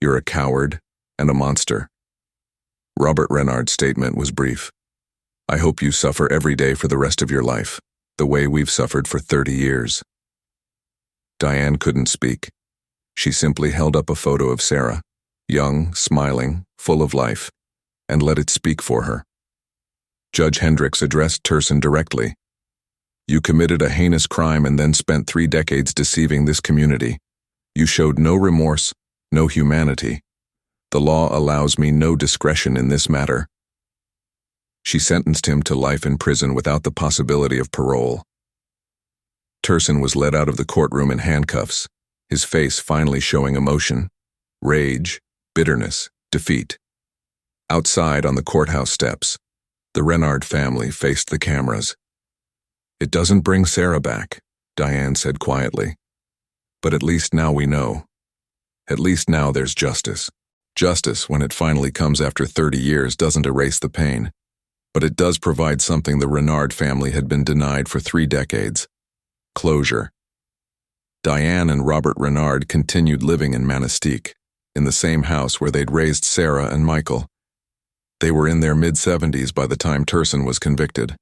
[SPEAKER 1] You're a coward and a monster." Robert Renard's statement was brief. "I hope you suffer every day for the rest of your life, the way we've suffered for 30 years. Diane couldn't speak. She simply held up a photo of Sarah, young, smiling, full of life, and let it speak for her. Judge Hendricks addressed Turson directly. "You committed a heinous crime and then spent 3 decades deceiving this community. You showed no remorse, no humanity. The law allows me no discretion in this matter." She sentenced him to life in prison without the possibility of parole. Turson was led out of the courtroom in handcuffs, his face finally showing emotion, rage, bitterness, defeat. Outside on the courthouse steps, the Renard family faced the cameras. "It doesn't bring Sarah back," Diane said quietly. "But at least now we know. At least now there's justice. Justice, when it finally comes after 30 years, doesn't erase the pain. But it does provide something the Renard family had been denied for 3 decades. Closure." Diane and Robert Renard continued living in Manistique, in the same house where they'd raised Sarah and Michael. They were in their mid-70s by the time Turson was convicted,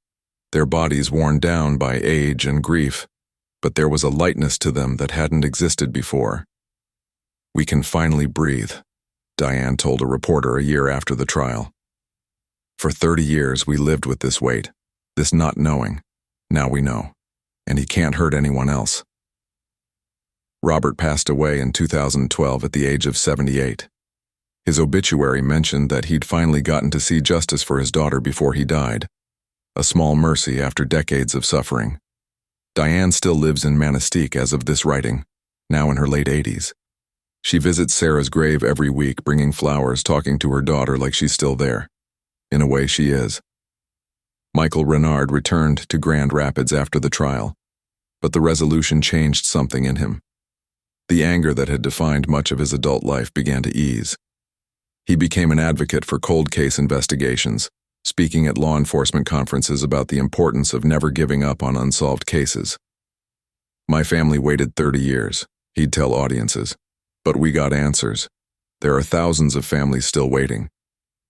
[SPEAKER 1] their bodies worn down by age and grief, but there was a lightness to them that hadn't existed before. "We can finally breathe," Diane told a reporter a year after the trial. "For 30 years we lived with this weight, this not knowing. Now we know, and he can't hurt anyone else." Robert passed away in 2012 at the age of 78. His obituary mentioned that he'd finally gotten to see justice for his daughter before he died, a small mercy after decades of suffering. Diane still lives in Manistique as of this writing, now in her late 80s. She visits Sarah's grave every week, bringing flowers, talking to her daughter like she's still there. In a way, she is. Michael Renard returned to Grand Rapids after the trial, but the resolution changed something in him. The anger that had defined much of his adult life began to ease. He became an advocate for cold case investigations, speaking at law enforcement conferences about the importance of never giving up on unsolved cases. "My family waited 30 years, he'd tell audiences, but we got answers. There are thousands of families still waiting.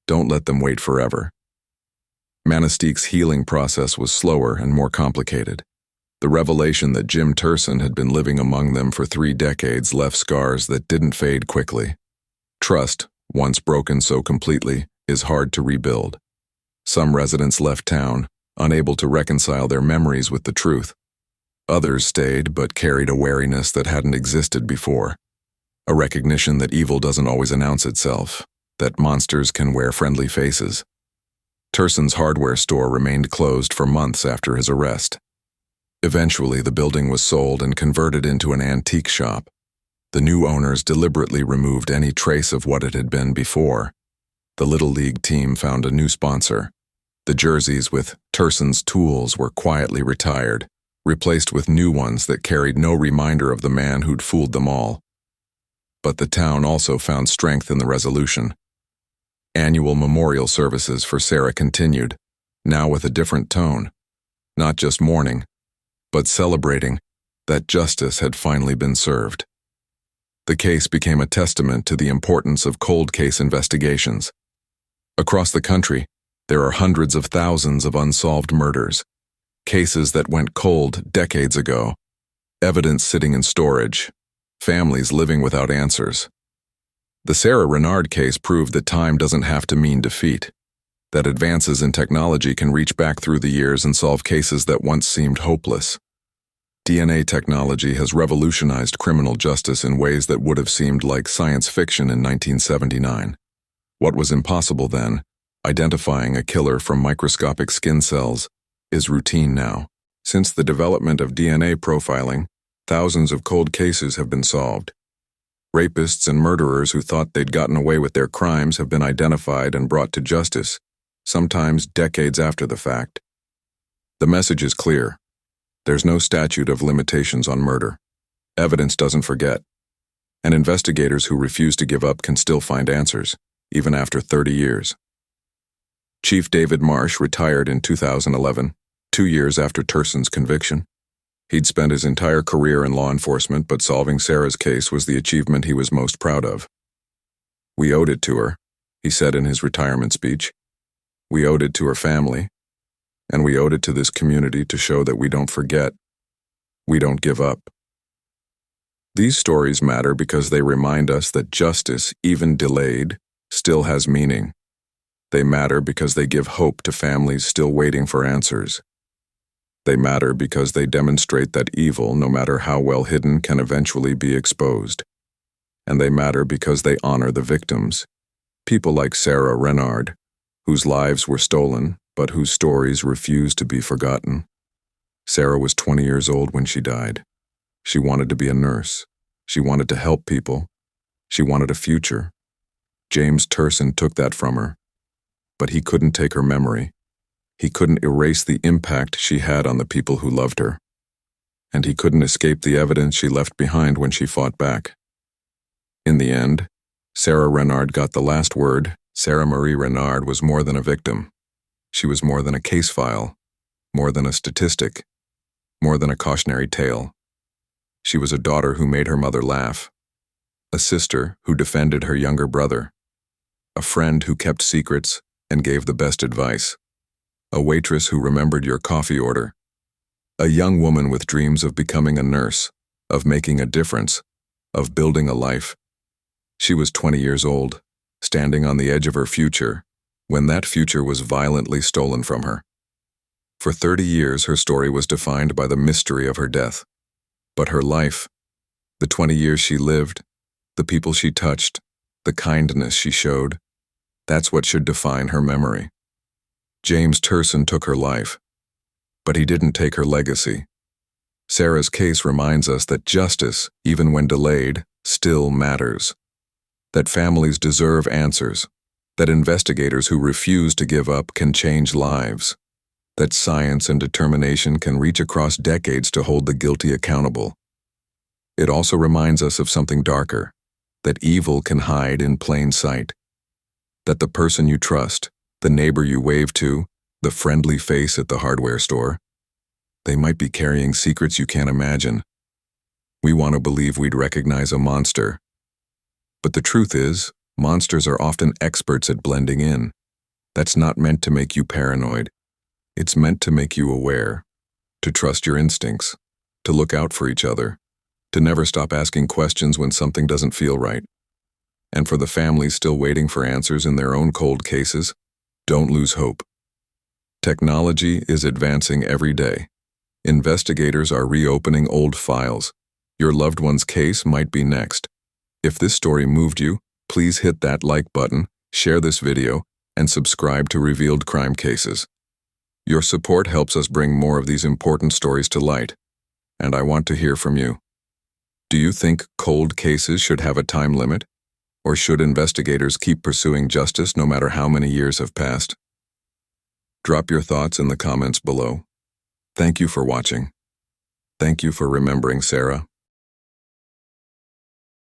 [SPEAKER 1] Don't let them wait forever." Manistique's healing process was slower and more complicated. The revelation that Jim Turson had been living among them for 3 decades left scars that didn't fade quickly. Trust, once broken so completely, is hard to rebuild. Some residents left town, unable to reconcile their memories with the truth. Others stayed but carried a wariness that hadn't existed before. A recognition that evil doesn't always announce itself, that monsters can wear friendly faces. Turson's hardware store remained closed for months after his arrest. Eventually, the building was sold and converted into an antique shop. The new owners deliberately removed any trace of what it had been before. The Little League team found a new sponsor. The jerseys with Turson's tools were quietly retired, replaced with new ones that carried no reminder of the man who'd fooled them all. But the town also found strength in the resolution. Annual memorial services for Sarah continued, now with a different tone. Not just mourning, but celebrating that justice had finally been served. The case became a testament to the importance of cold case investigations. Across the country, there are hundreds of thousands of unsolved murders, cases that went cold decades ago, evidence sitting in storage, families living without answers. The Sarah Renard case proved that time doesn't have to mean defeat, that advances in technology can reach back through the years and solve cases that once seemed hopeless. DNA technology has revolutionized criminal justice in ways that would have seemed like science fiction in 1979. What was impossible then, identifying a killer from microscopic skin cells, is routine now. Since the development of DNA profiling, thousands of cold cases have been solved. Rapists and murderers who thought they'd gotten away with their crimes have been identified and brought to justice, sometimes decades after the fact. The message is clear. There's no statute of limitations on murder. Evidence doesn't forget. And investigators who refuse to give up can still find answers, even after 30 years. Chief David Marsh retired in 2011, 2 years after Turson's conviction. He'd spent his entire career in law enforcement, but solving Sarah's case was the achievement he was most proud of. "We owed it to her," he said in his retirement speech. "We owed it to her family, and we owed it to this community to show that we don't forget. We don't give up." These stories matter because they remind us that justice, even delayed, still has meaning. They matter because they give hope to families still waiting for answers. They matter because they demonstrate that evil, no matter how well hidden, can eventually be exposed. And they matter because they honor the victims, people like Sarah Renard, whose lives were stolen, but whose stories refuse to be forgotten. Sarah was 20 years old when she died. She wanted to be a nurse. She wanted to help people. She wanted a future. James Turson took that from her. But he couldn't take her memory. He couldn't erase the impact she had on the people who loved her. And he couldn't escape the evidence she left behind when she fought back. In the end, Sarah Renard got the last word. Sarah Marie Renard was more than a victim. She was more than a case file, more than a statistic, more than a cautionary tale. She was a daughter who made her mother laugh, a sister who defended her younger brother, a friend who kept secrets and gave the best advice, a waitress who remembered your coffee order, a young woman with dreams of becoming a nurse, of making a difference, of building a life. She was 20 years old, standing on the edge of her future, when that future was violently stolen from her. For 30 years, her story was defined by the mystery of her death. But her life, the 20 years she lived, the people she touched, the kindness she showed, that's what should define her memory. James Turson took her life, but he didn't take her legacy. Sarah's case reminds us that justice, even when delayed, still matters. That families deserve answers. That investigators who refuse to give up can change lives. That science and determination can reach across decades to hold the guilty accountable. It also reminds us of something darker, that evil can hide in plain sight. That the person you trust, the neighbor you wave to, the friendly face at the hardware store, they might be carrying secrets you can't imagine. We want to believe we'd recognize a monster. But the truth is, monsters are often experts at blending in. That's not meant to make you paranoid. It's meant to make you aware, to trust your instincts, to look out for each other, to never stop asking questions when something doesn't feel right. And for the families still waiting for answers in their own cold cases, don't lose hope. Technology is advancing every day. Investigators are reopening old files. Your loved one's case might be next. If this story moved you, please hit that like button, share this video, and subscribe to Revealed Crime Cases. Your support helps us bring more of these important stories to light, and I want to hear from you. Do you think cold cases should have a time limit? Or should investigators keep pursuing justice no matter how many years have passed? Drop your thoughts in the comments below. Thank you for watching. Thank you for remembering Sarah.